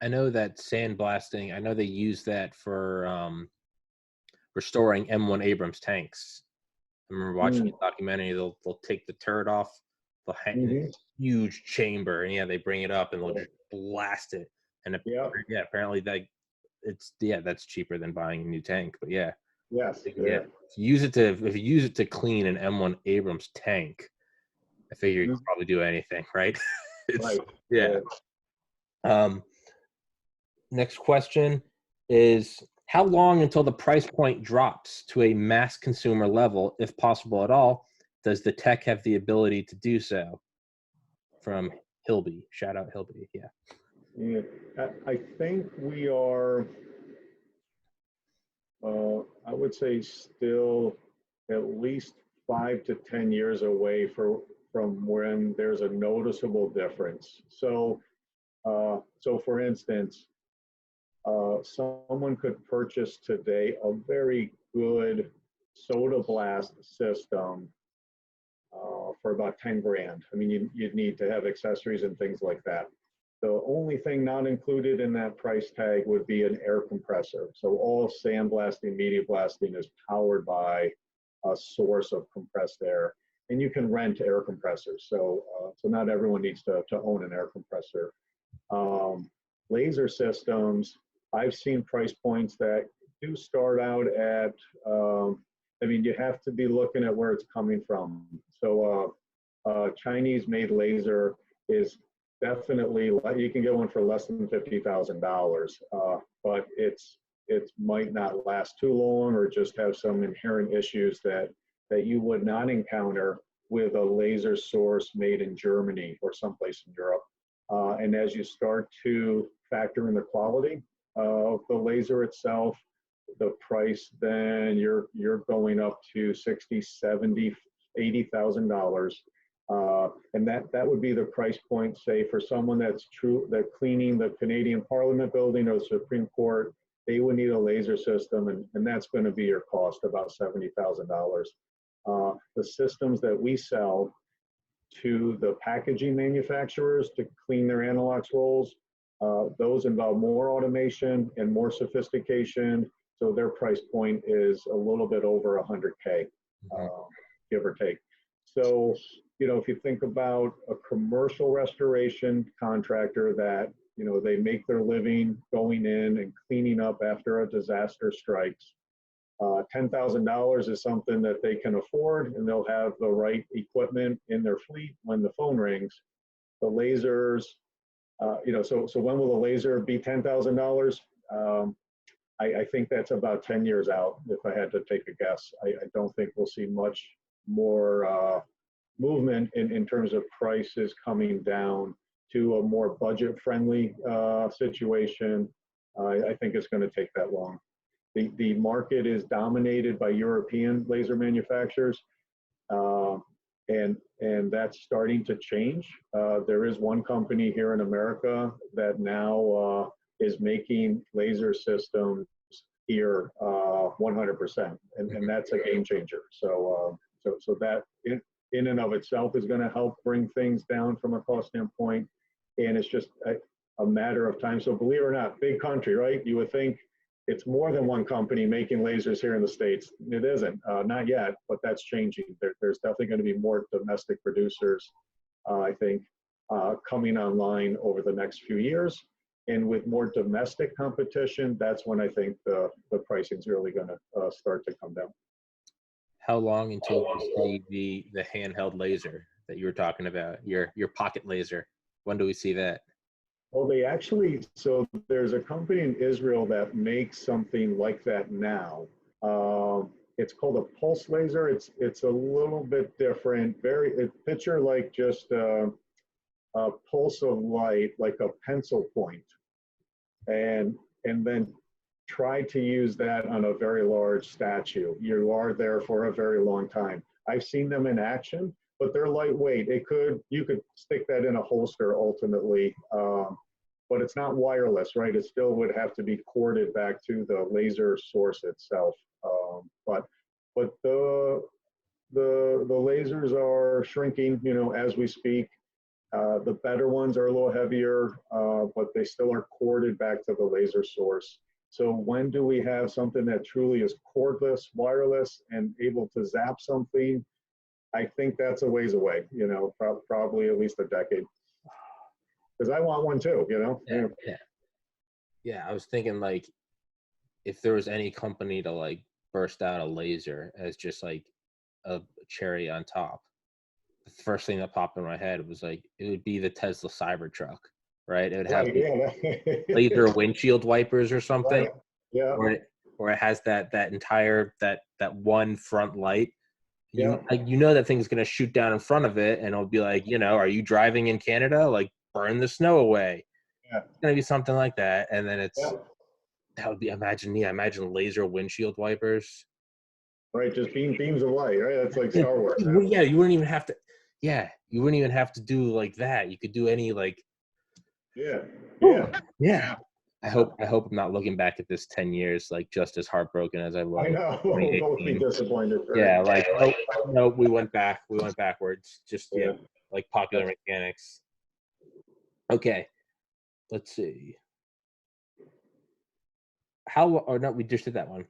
I know that sandblasting. I know they use that for restoring M1 Abrams tanks. I remember watching a documentary. They'll take the turret off. They'll hang in a huge chamber, and yeah, they bring it up and they'll just blast it. And apparently that's cheaper than buying a new tank. But yeah. Yes. If you use it to clean an M1 Abrams tank, I figure you can probably do anything, right? Right. Yeah. Next question is, how long until the price point drops to a mass consumer level, if possible at all? Does the tech have the ability to do so? From Hilby. Shout out Hilby. Yeah. I think we are, I would say, still at least 5 to 10 years away from when there's a noticeable difference. So for instance, someone could purchase today a very good soda blast system for about 10 grand. I mean, you'd need to have accessories and things like that. The only thing not included in that price tag would be an air compressor. So all sandblasting, media blasting is powered by a source of compressed air, and you can rent air compressors. So not everyone needs to own an air compressor. Laser systems, I've seen price points that do start out at, I mean, you have to be looking at where it's coming from. So Chinese-made laser is definitely, you can get one for less than $50,000, but it might not last too long, or just have some inherent issues that you would not encounter with a laser source made in Germany or someplace in Europe. And as you start to factor in the quality of the laser itself, the price, then you're going up to $60,000, $70,000, $80,000. And that would be the price point, say, for someone that's cleaning the Canadian Parliament building or the Supreme Court. They would need a laser system, and that's going to be your cost, about $70,000. The systems that we sell to the packaging manufacturers to clean their analox rolls, those involve more automation and more sophistication. So their price point is a little bit over 100K, give or take. So, you know, if you think about a commercial restoration contractor that, you know, they make their living going in and cleaning up after a disaster strikes, $10,000 is something that they can afford, and they'll have the right equipment in their fleet when the phone rings. The lasers, you know, so when will the laser be $10,000? I think that's about 10 years out, if I had to take a guess. I don't think we'll see much more movement in terms of prices coming down to a more budget-friendly situation. I think it's going to take that long. The market is dominated by European laser manufacturers, and that's starting to change. There is one company here in America that now is making laser systems here 100%, and that's a game changer. So that in and of itself is going to help bring things down from a cost standpoint, and it's just a matter of time. So believe it or not, big country, right? You would think it's more than one company making lasers here in the States. It isn't, not yet, but that's changing. There's definitely going to be more domestic producers, I think, coming online over the next few years. And with more domestic competition, that's when I think the pricing is really going to start to come down. How long until we see the handheld laser that you were talking about, your pocket laser? When do we see that? Well, so there's a company in Israel that makes something like that now. It's called a pulse laser. It's a little bit different. Picture like just a a pulse of light like a pencil point, and then try to use that on a very large statue. You are there for a very long time. I've seen them in action, but they're lightweight. You could stick that in a holster ultimately, but it's not wireless, right? It still would have to be corded back to the laser source itself. But the lasers are shrinking, as we speak. The better ones are a little heavier, but they still are corded back to the laser source. So when do we have something that truly is cordless, wireless, and able to zap something? I think that's a ways away, probably at least a decade. Because I want one too, Yeah, I was thinking like if there was any company to like burst out a laser as just like a cherry on top, the first thing that popped in my head was like it would be the Tesla Cybertruck, right? It would have laser windshield wipers or something, right. Yeah, or it has that entire that one front light. yeah. That thing's gonna shoot down in front of it, and it'll be like, are you driving in Canada? Like burn the snow away. Yeah. It's gonna be something like that, and then Yeah. that would be imagine laser windshield wipers. Right, just beams of light, right? That's like Star Wars. Yeah, you wouldn't even have to. Yeah, you wouldn't even have to do like that. You could do any like. Yeah. Yeah. I hope I'm not looking back at this 10 years like just as heartbroken as I was. I know. We'll both be disappointed. Right? Yeah, like no, we went backwards. Just like popular mechanics. Okay, let's see. We just did that one.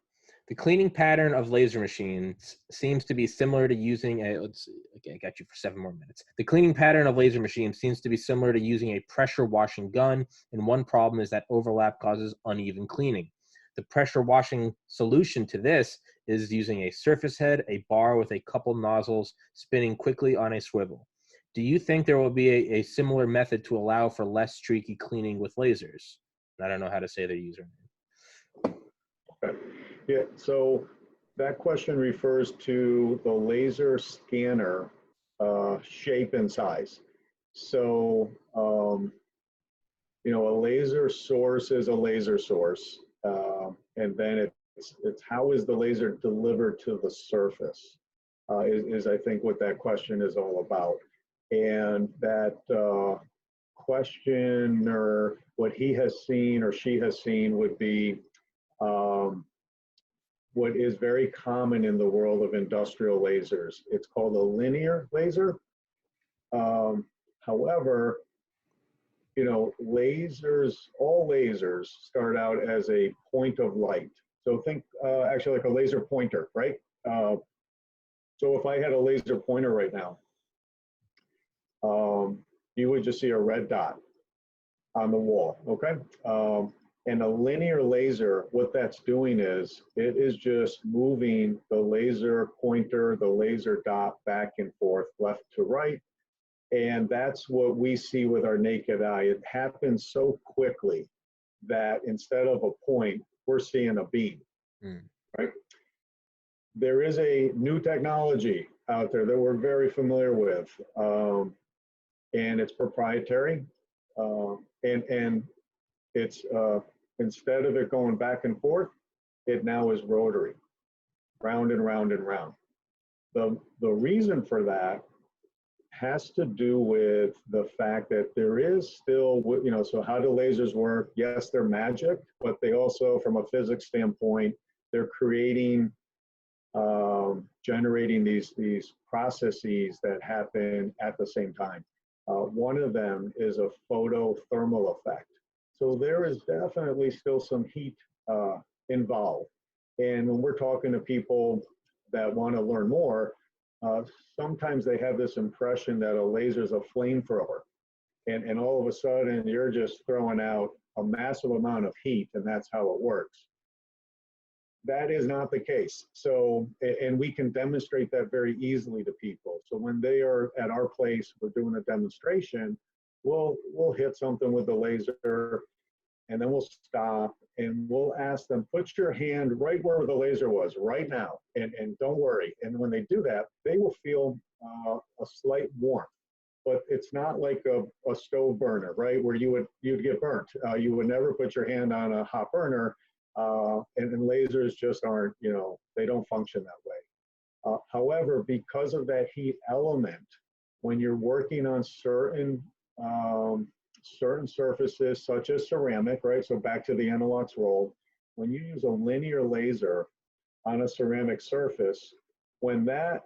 The cleaning pattern of laser machines seems to be similar to using a, let's see, okay, I got you for 7 more minutes. The cleaning pattern of laser machines seems to be similar to using a pressure washing gun, and one problem is that overlap causes uneven cleaning. The pressure washing solution to this is using a surface head, a bar with a couple nozzles spinning quickly on a swivel. Do you think there will be a similar method to allow for less streaky cleaning with lasers? I don't know how to say their username. Okay. Yeah, so that question refers to the laser scanner shape and size. So, a laser source is a laser source, and then it's how is the laser delivered to the surface is I think what that question is all about. And that questioner, what he has seen or she has seen would be what is very common in the world of industrial lasers. It's called a linear laser. However, lasers, all lasers start out as a point of light. So think actually like a laser pointer, right? So if I had a laser pointer right now, you would just see a red dot on the wall, okay? And a linear laser, what that's doing is it is just moving the laser pointer, the laser dot back and forth, left to right. And that's what we see with our naked eye. It happens so quickly that instead of a point, we're seeing a beam, right? There is a new technology out there that we're very familiar with, and it's proprietary. And it's instead of it going back and forth, it now is rotary, round and round and round. The reason for that has to do with the fact that there is still, so how do lasers work? Yes, they're magic, but they also, from a physics standpoint, they're creating, generating these processes that happen at the same time. One of them is a photothermal effect. So there is definitely still some heat involved. And when we're talking to people that want to learn more, sometimes they have this impression that a laser is a flamethrower. And all of a sudden, you're just throwing out a massive amount of heat, and that's how it works. That is not the case. So, and we can demonstrate that very easily to people. So when they are at our place, we're doing a demonstration, we'll hit something with the laser, and then we'll stop and we'll ask them, put your hand right where the laser was right now, and don't worry. And when they do that, they will feel a slight warmth. but it's not like a stove burner, right? Where you'd get burnt. You would never put your hand on a hot burner, and lasers just aren't, they don't function that way. However, because of that heat element, when you're working on certain surfaces such as ceramic, right? So back to the analogs roll, when you use a linear laser on a ceramic surface, when that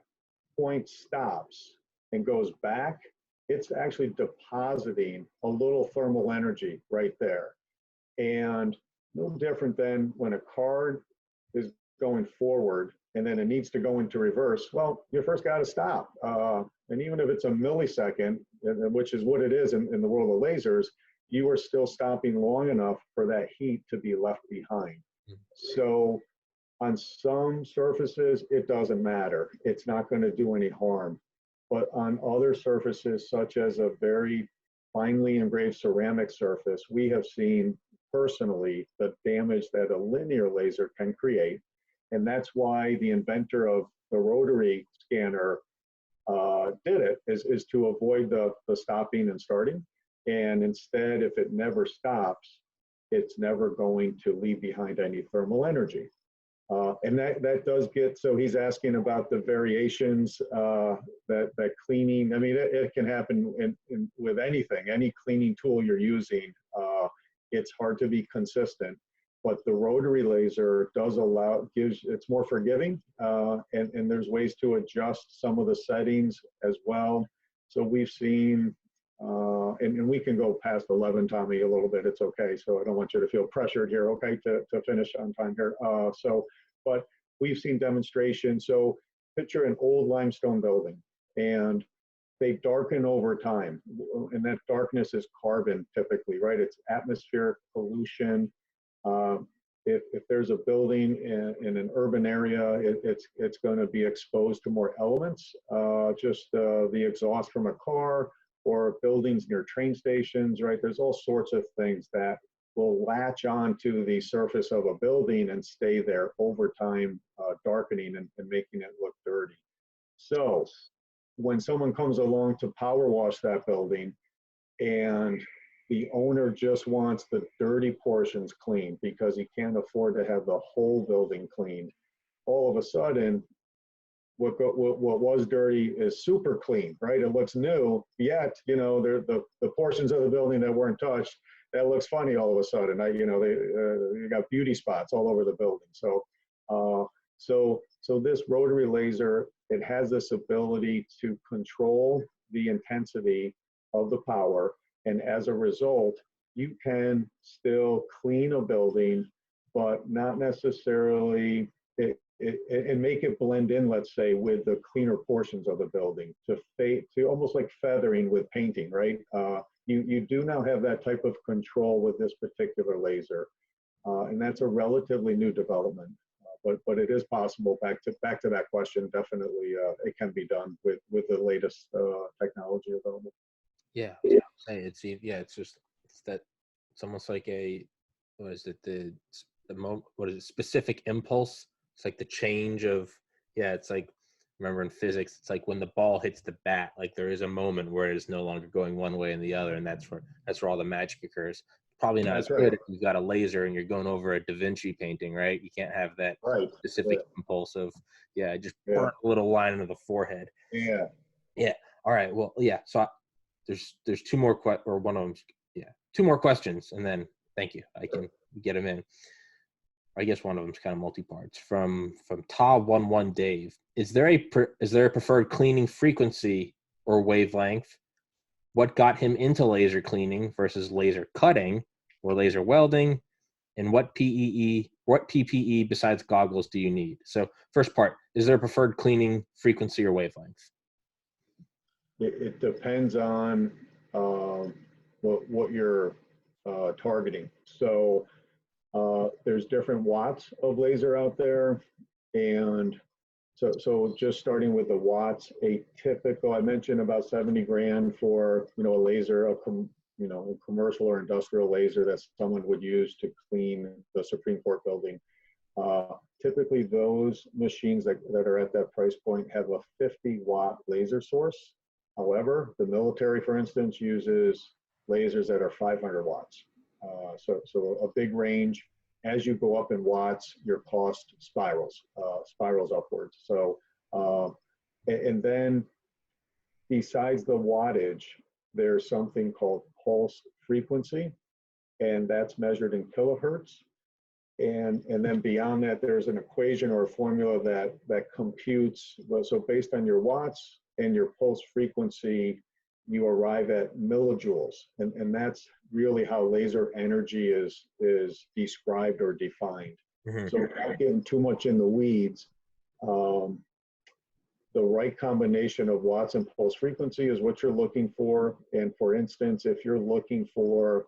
point stops and goes back, it's actually depositing a little thermal energy right there. And no different than when a car is going forward and then it needs to go into reverse. Well, you first got to stop. And even if it's a millisecond, which is what it is in the world of lasers, you are still stopping long enough for that heat to be left behind. So on some surfaces, it doesn't matter. It's not going to do any harm. But on other surfaces, such as a very finely engraved ceramic surface, we have seen personally the damage that a linear laser can create. And that's why the inventor of the rotary scanner did it, is to avoid the stopping and starting. And instead, if it never stops, it's never going to leave behind any thermal energy. And that does get, so he's asking about the variations that cleaning, I mean, it can happen with anything, any cleaning tool you're using. It's hard to be consistent, but the rotary laser does it's more forgiving, and there's ways to adjust some of the settings as well. So we've seen, and we can go past 11, Tommy, a little bit. It's okay. So I don't want you to feel pressured here, okay, to finish on time here. But we've seen demonstrations. So picture an old limestone building, and they darken over time. And that darkness is carbon typically, right? It's atmospheric pollution. If there's a building in an urban area, it's going to be exposed to more elements, just the exhaust from a car, or buildings near train stations, right? There's all sorts of things that will latch on to the surface of a building and stay there over time, darkening and making it look dirty. So when someone comes along to power wash that building, and the owner just wants the dirty portions cleaned because he can't afford to have the whole building cleaned, all of a sudden, what was dirty is super clean, right? It looks new, yet, the portions of the building that weren't touched, that looks funny all of a sudden. You got beauty spots all over the building. So this rotary laser, it has this ability to control the intensity of the power. And as a result, you can still clean a building, but not necessarily, and make it blend in, let's say, with the cleaner portions of the building to almost like feathering with painting, right? You do now have that type of control with this particular laser, and that's a relatively new development. But it is possible. Back to that question, definitely it can be done with the latest technology available. Yeah, it's almost like what is it, specific impulse. It's like the change of, it's like, remember in physics, it's like when the ball hits the bat, like there is a moment where it is no longer going one way and the other, and that's where all the magic occurs. Probably not as good if you've got a laser and you're going over a Da Vinci painting, right? You can't have that specific impulse of, just burn a little line into the forehead. Yeah. All right. Well, so there's two more one of them. Two more questions, and then thank you. I can get them in. I guess one of them is kind of multi-parts. From Ta11 Dave, is there a preferred cleaning frequency or wavelength? What got him into laser cleaning versus laser cutting or laser welding? And what PPE besides goggles do you need? So first part, is there a preferred cleaning frequency or wavelength? It depends on what you're targeting. So there's different watts of laser out there, and so just starting with the watts, a typical, I mentioned about 70 grand for a laser, a commercial or industrial laser that someone would use to clean the Supreme Court building. Typically, those machines that are at that price point have a 50-watt laser source. However, the military, for instance, uses lasers that are 500 watts. So a big range. As you go up in watts, your cost spirals upwards. So, and then besides the wattage, there's something called pulse frequency, and that's measured in kilohertz. And then beyond that, there's an equation or a formula that computes, so based on your watts and your pulse frequency, you arrive at millijoules. And that's really how laser energy is described or defined. Mm-hmm. So without getting too much in the weeds, the right combination of watts and pulse frequency is what you're looking for. And for instance, if you're looking for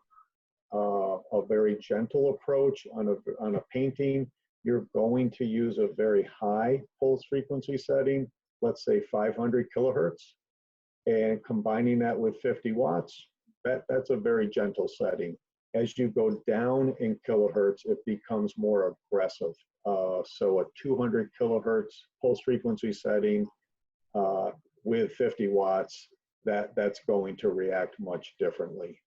a very gentle approach on a painting, you're going to use a very high pulse frequency setting, let's say 500 kilohertz, and combining that with 50 watts, that's a very gentle setting. As you go down in kilohertz, it becomes more aggressive. So a 200 kilohertz pulse frequency setting with 50 watts, that's going to react much differently.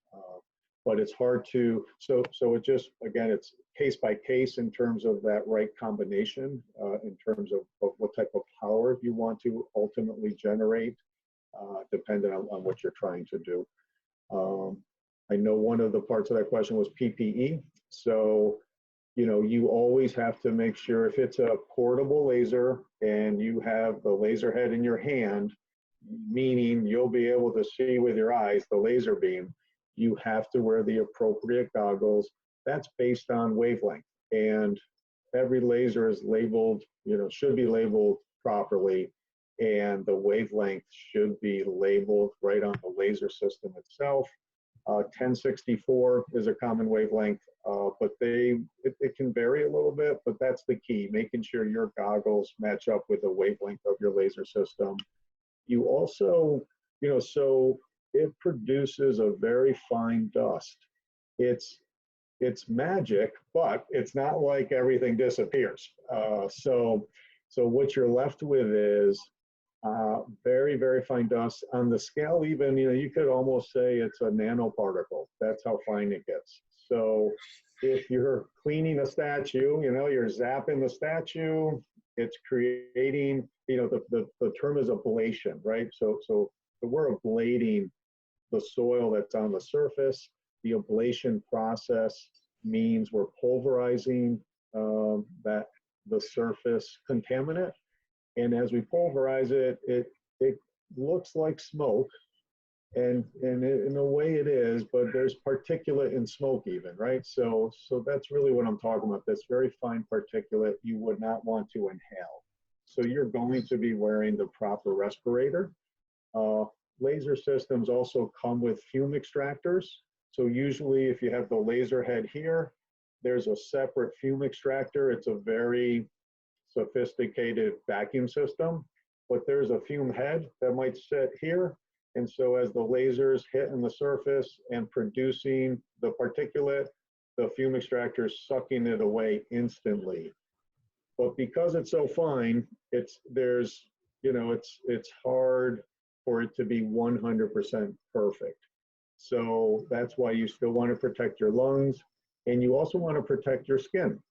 But it's hard to, so it just, again, it's case by case in terms of that right combination, in terms of what type of power you want to ultimately generate, depending on what you're trying to do. I know one of the parts of that question was PPE. So, you always have to make sure if it's a portable laser and you have the laser head in your hand, meaning you'll be able to see with your eyes the laser beam, you have to wear the appropriate goggles. That's based on wavelength. And every laser is labeled, should be labeled properly. And the wavelength should be labeled right on the laser system itself. 1064 is a common wavelength, but it can vary a little bit, but that's the key, making sure your goggles match up with the wavelength of your laser system. You also, so it produces a very fine dust. It's magic, but it's not like everything disappears. So what you're left with is very, very fine dust. On the scale even, you could almost say it's a nanoparticle. That's how fine it gets. So if you're cleaning a statue, you're zapping the statue, it's creating, the term is ablation, right? So we're ablating the soil that's on the surface. The ablation process means we're pulverizing the surface contaminant. And as we pulverize it, it looks like smoke, and in a way it is, but there's particulate in smoke even, right? So that's really what I'm talking about. This very fine particulate you would not want to inhale. So you're going to be wearing the proper respirator. Laser systems also come with fume extractors. So usually if you have the laser head here, there's a separate fume extractor. It's a very sophisticated vacuum system, but there's a fume head that might sit here. And so as the lasers hit on the surface and producing the particulate, the fume extractor is sucking it away instantly. But because it's so fine, it's hard for it to be 100% perfect. So that's why you still want to protect your lungs, and you also want to protect your skin.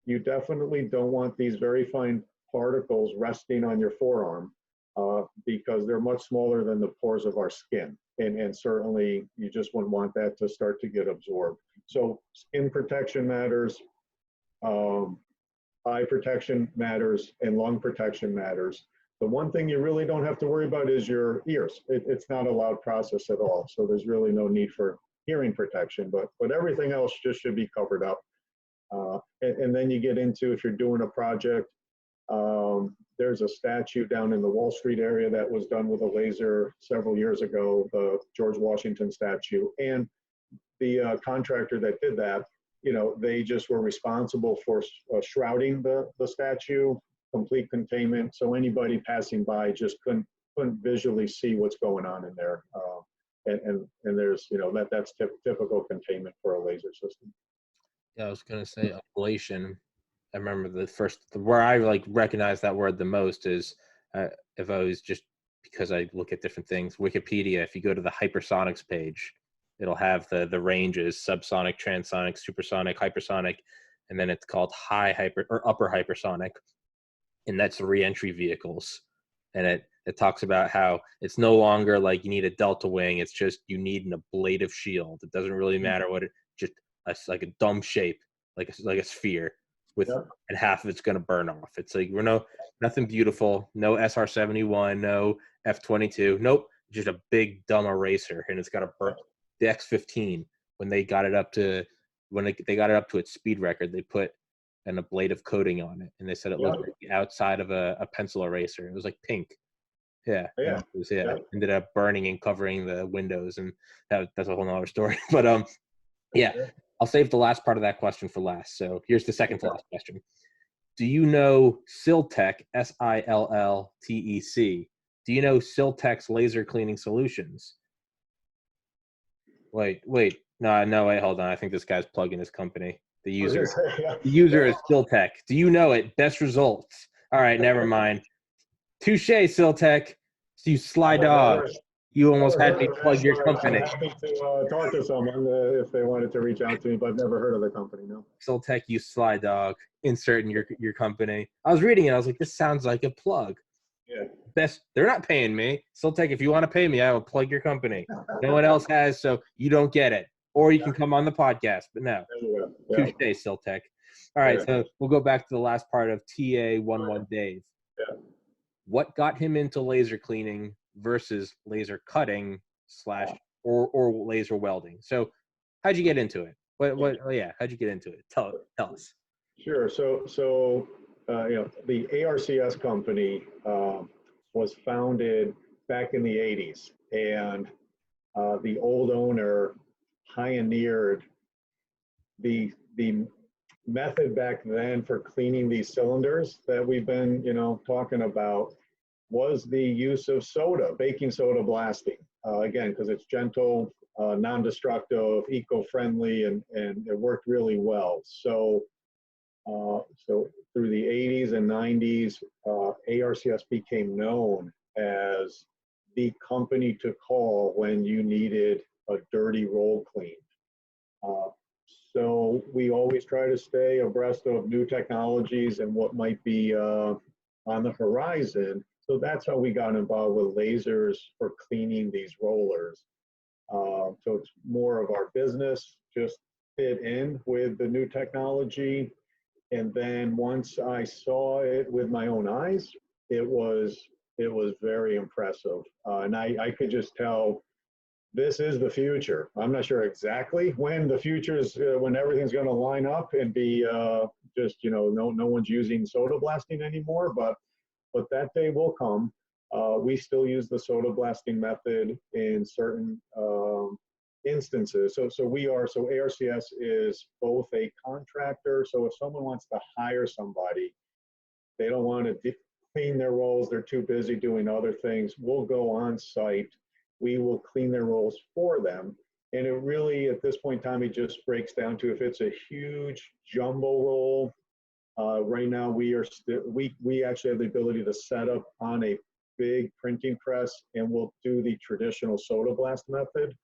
You definitely don't want these very fine particles resting on your forearm because they're much smaller than the pores of our skin. And certainly you just wouldn't want that to start to get absorbed. So skin protection matters, eye protection matters, and lung protection matters. The one thing you really don't have to worry about is your ears. It's not a loud process at all. So there's really no need for hearing protection, but everything else just should be covered up. And then you get into, if you're doing a project, there's a statue down in the Wall Street area that was done with a laser several years ago, the George Washington statue. And the contractor that did that, they just were responsible for shrouding the statue, complete containment. So anybody passing by just couldn't visually see what's going on in there. And there's, that's typical containment for a laser system. Yeah, I was gonna say ablation. I remember where I recognized that word the most is if I was just because I look at different things. Wikipedia, if you go to the hypersonics page, it'll have the ranges: subsonic, transonic, supersonic, hypersonic, and then it's called high hyper or upper hypersonic, and that's the reentry vehicles. And it talks about how it's no longer like you need a delta wing; it's just you need an ablative shield. It doesn't really matter what it just like a dumb shape, like a sphere with, Yeah. and half of it's going to burn off. It's like we're nothing beautiful, no SR-71, no F-22, nope, just a big dumb eraser, and it's got to burn. The X-15, when they got it up to they got it up to its speed record, they put an ablative coating on it, and they said it looked like the outside of a pencil eraser. It was like pink. Yeah, Yeah. it was, ended up burning and covering the windows, and that's a whole nother story. But yeah, I'll save the last part of that question for last. So here's the second to last question. Do you know Siltec, Silltec? Do you know Siltec's laser cleaning solutions? Wait, no, wait, hold on. I think this guy's plugging his company. The user is Siltec. Do you know it? Best results. All right, never mind. Touche, Siltec. You sly dog. You almost had me plug your company. I'm happy to talk to someone if they wanted to reach out to me, but I've never heard of the company, no. Siltec, you sly dog. Insert in your company. I was reading it. I was like, this sounds like a plug. Yeah. They're not paying me. Siltec, if you want to pay me, I will plug your company. No one else has, so you don't get it. Or you can come on the podcast, but no. Touche, Siltec. All right, so we'll go back to the last part of TA11 Dave. Yeah. What got him into laser cleaning versus laser cutting / or laser welding? So how'd you get into it? How'd you get into it? Tell us. Sure. So the ARCS company was founded back in the 80s, and the old owner pioneered the method back then for cleaning these cylinders that we've been talking about, was the use of baking soda blasting. Again, because it's gentle, non-destructive, eco-friendly, and it worked really well. So through the 80s and 90s, ARCS became known as the company to call when you needed a dirty roll cleaned. So we always try to stay abreast of new technologies and what might be on the horizon. So that's how we got involved with lasers for cleaning these rollers. So it's more of our business, just fit in with the new technology. And then once I saw it with my own eyes, it was very impressive. And I could just tell this is the future. I'm not sure exactly when the future is, when everything's going to line up and be just, no one's using soda blasting anymore, but that day will come. We still use the soda blasting method in certain instances. So ARCS is both a contractor. So if someone wants to hire somebody, they don't want to clean their rolls, they're too busy doing other things, we'll go on site, we will clean their rolls for them. And it really, at this point in time, it just breaks down to if it's a huge jumbo roll. Right now, we actually have the ability to set up on a big printing press, and we'll do the traditional soda blast method.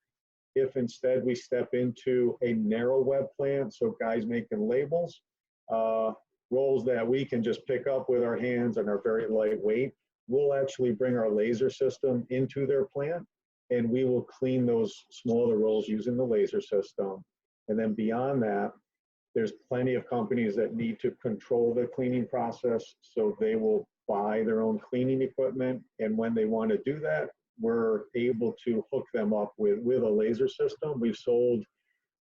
If instead we step into a narrow web plant, so guys making labels, rolls that we can just pick up with our hands and are very lightweight, we'll actually bring our laser system into their plant, and we will clean those smaller rolls using the laser system. And then beyond that, there's plenty of companies that need to control the cleaning process, so they will buy their own cleaning equipment. And when they want to do that, we're able to hook them up with a laser system. We've sold,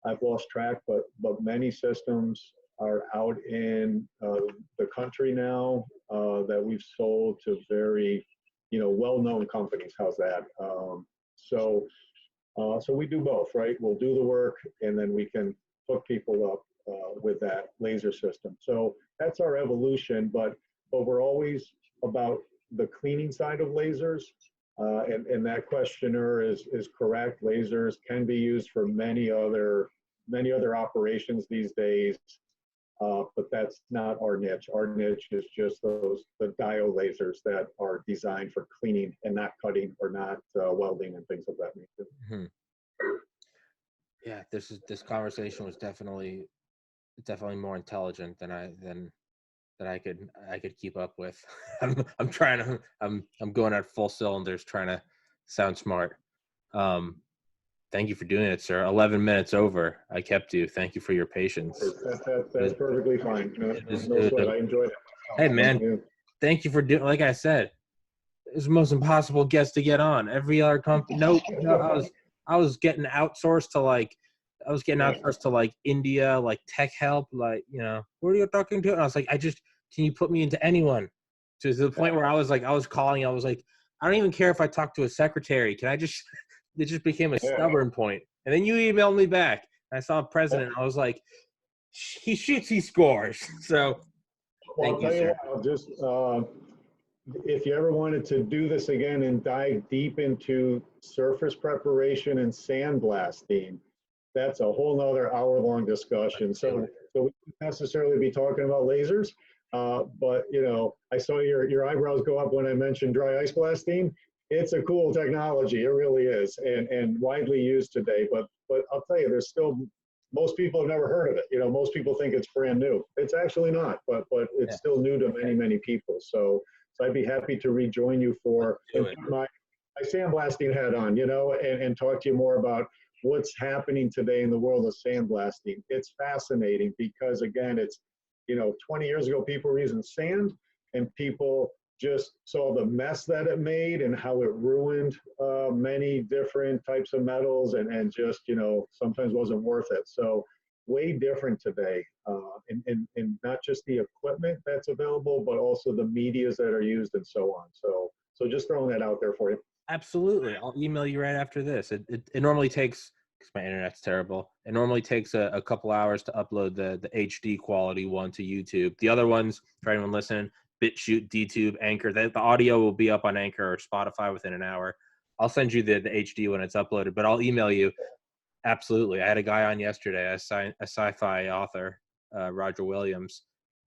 I've lost track, but many systems are out in the country now that we've sold to very, well-known companies. How's that? So we do both, right? We'll do the work, and then we can hook people up with that laser system. So that's our evolution, but we're always about the cleaning side of lasers. And that questioner is correct. Lasers can be used for many other operations these days. but that's not our niche. Our niche is just the diode lasers that are designed for cleaning and not cutting or not welding and things of that nature. Mm-hmm. Yeah, this conversation was definitely more intelligent than I could keep up with. I'm trying to I'm going at full cylinders trying to sound smart. Thank you for doing it, sir. 11 minutes over. I kept you. Thank you for your patience. That's perfectly fine. No sweat. I enjoyed it. Hey, man. Thank you for doing. Like I said, it's the most impossible guest to get on. Every other company. No, I was getting outsourced to like India, like tech help, like, you know, who are you talking to? And I was like, can you put me into anyone? To the point where I was calling, I was like, I don't even care if I talk to a secretary. Can I just, it just became a stubborn point. And then you emailed me back. I saw a president. I was like, he shoots, he scores. So thank you, sir. I'll just, if you ever wanted to do this again and dive deep into surface preparation and sandblasting, that's a whole nother hour-long discussion. So we wouldn't necessarily be talking about lasers, but you know, I saw your eyebrows go up when I mentioned dry ice blasting. It's a cool technology, it really is, and widely used today. But I'll tell you, there's still, most people have never heard of it. You know, most people think it's brand new. It's actually not, but it's still new to many people. So I'd be happy to rejoin you for my sandblasting hat on, you know, and talk to you more about what's happening today in the world of sandblasting. It's fascinating because, again, it's, you know, 20 years ago, people were using sand and people just saw the mess that it made and how it ruined many different types of metals and just, you know, sometimes wasn't worth it. So way different today in not just the equipment that's available, but also the medias that are used and so on. So just throwing that out there for you. Absolutely. I'll email you right after this. It normally takes, because my internet's terrible, it normally takes a couple hours to upload the HD quality one to YouTube. The other ones, for anyone listening, BitChute, DTube, Anchor, the audio will be up on Anchor or Spotify within an hour. I'll send you the HD when it's uploaded, but I'll email you. Absolutely. I had a guy on yesterday, a sci-fi author, Roger Williams,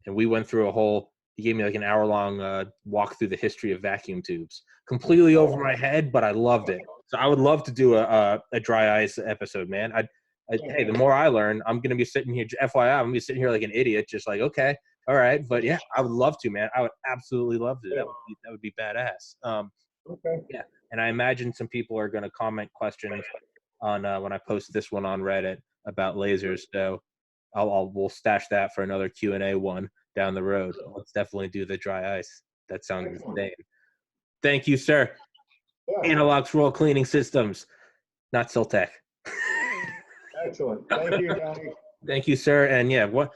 and we went through he gave me like an hour-long walk through the history of vacuum tubes. Completely over my head, but I loved it. So I would love to do a dry ice episode, man. Hey, the more I learn, I'm going to be sitting here, FYI, I'm going to be sitting here like an idiot, just like, okay, all right. But yeah, I would love to, man. I would absolutely love to. That would be badass. Okay. Yeah. And I imagine some people are going to comment questions on when I post this one on Reddit about lasers. So we'll stash that for another Q&A one down the road. Let's definitely do the dry ice. That sounds insane. Thank you, sir. Yeah. Analog's Roll Cleaning Systems, not Siltech. Excellent. Thank you, Johnny. Thank you, sir. And yeah, what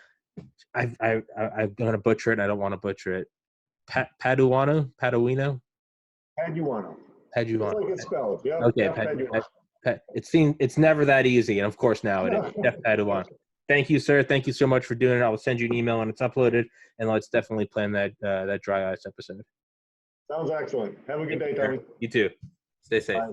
I'm going to butcher it. I don't want to butcher it. Paduano? Paduano. Just like it's spelled. Yep. Okay. It's never that easy, and of course now it is. Jeff Paduano. Thank you, sir. Thank you so much for doing it. I will send you an email when it's uploaded, and let's definitely plan that dry ice episode. Sounds excellent. Have a good day, Tommy. You too. Stay safe. Bye.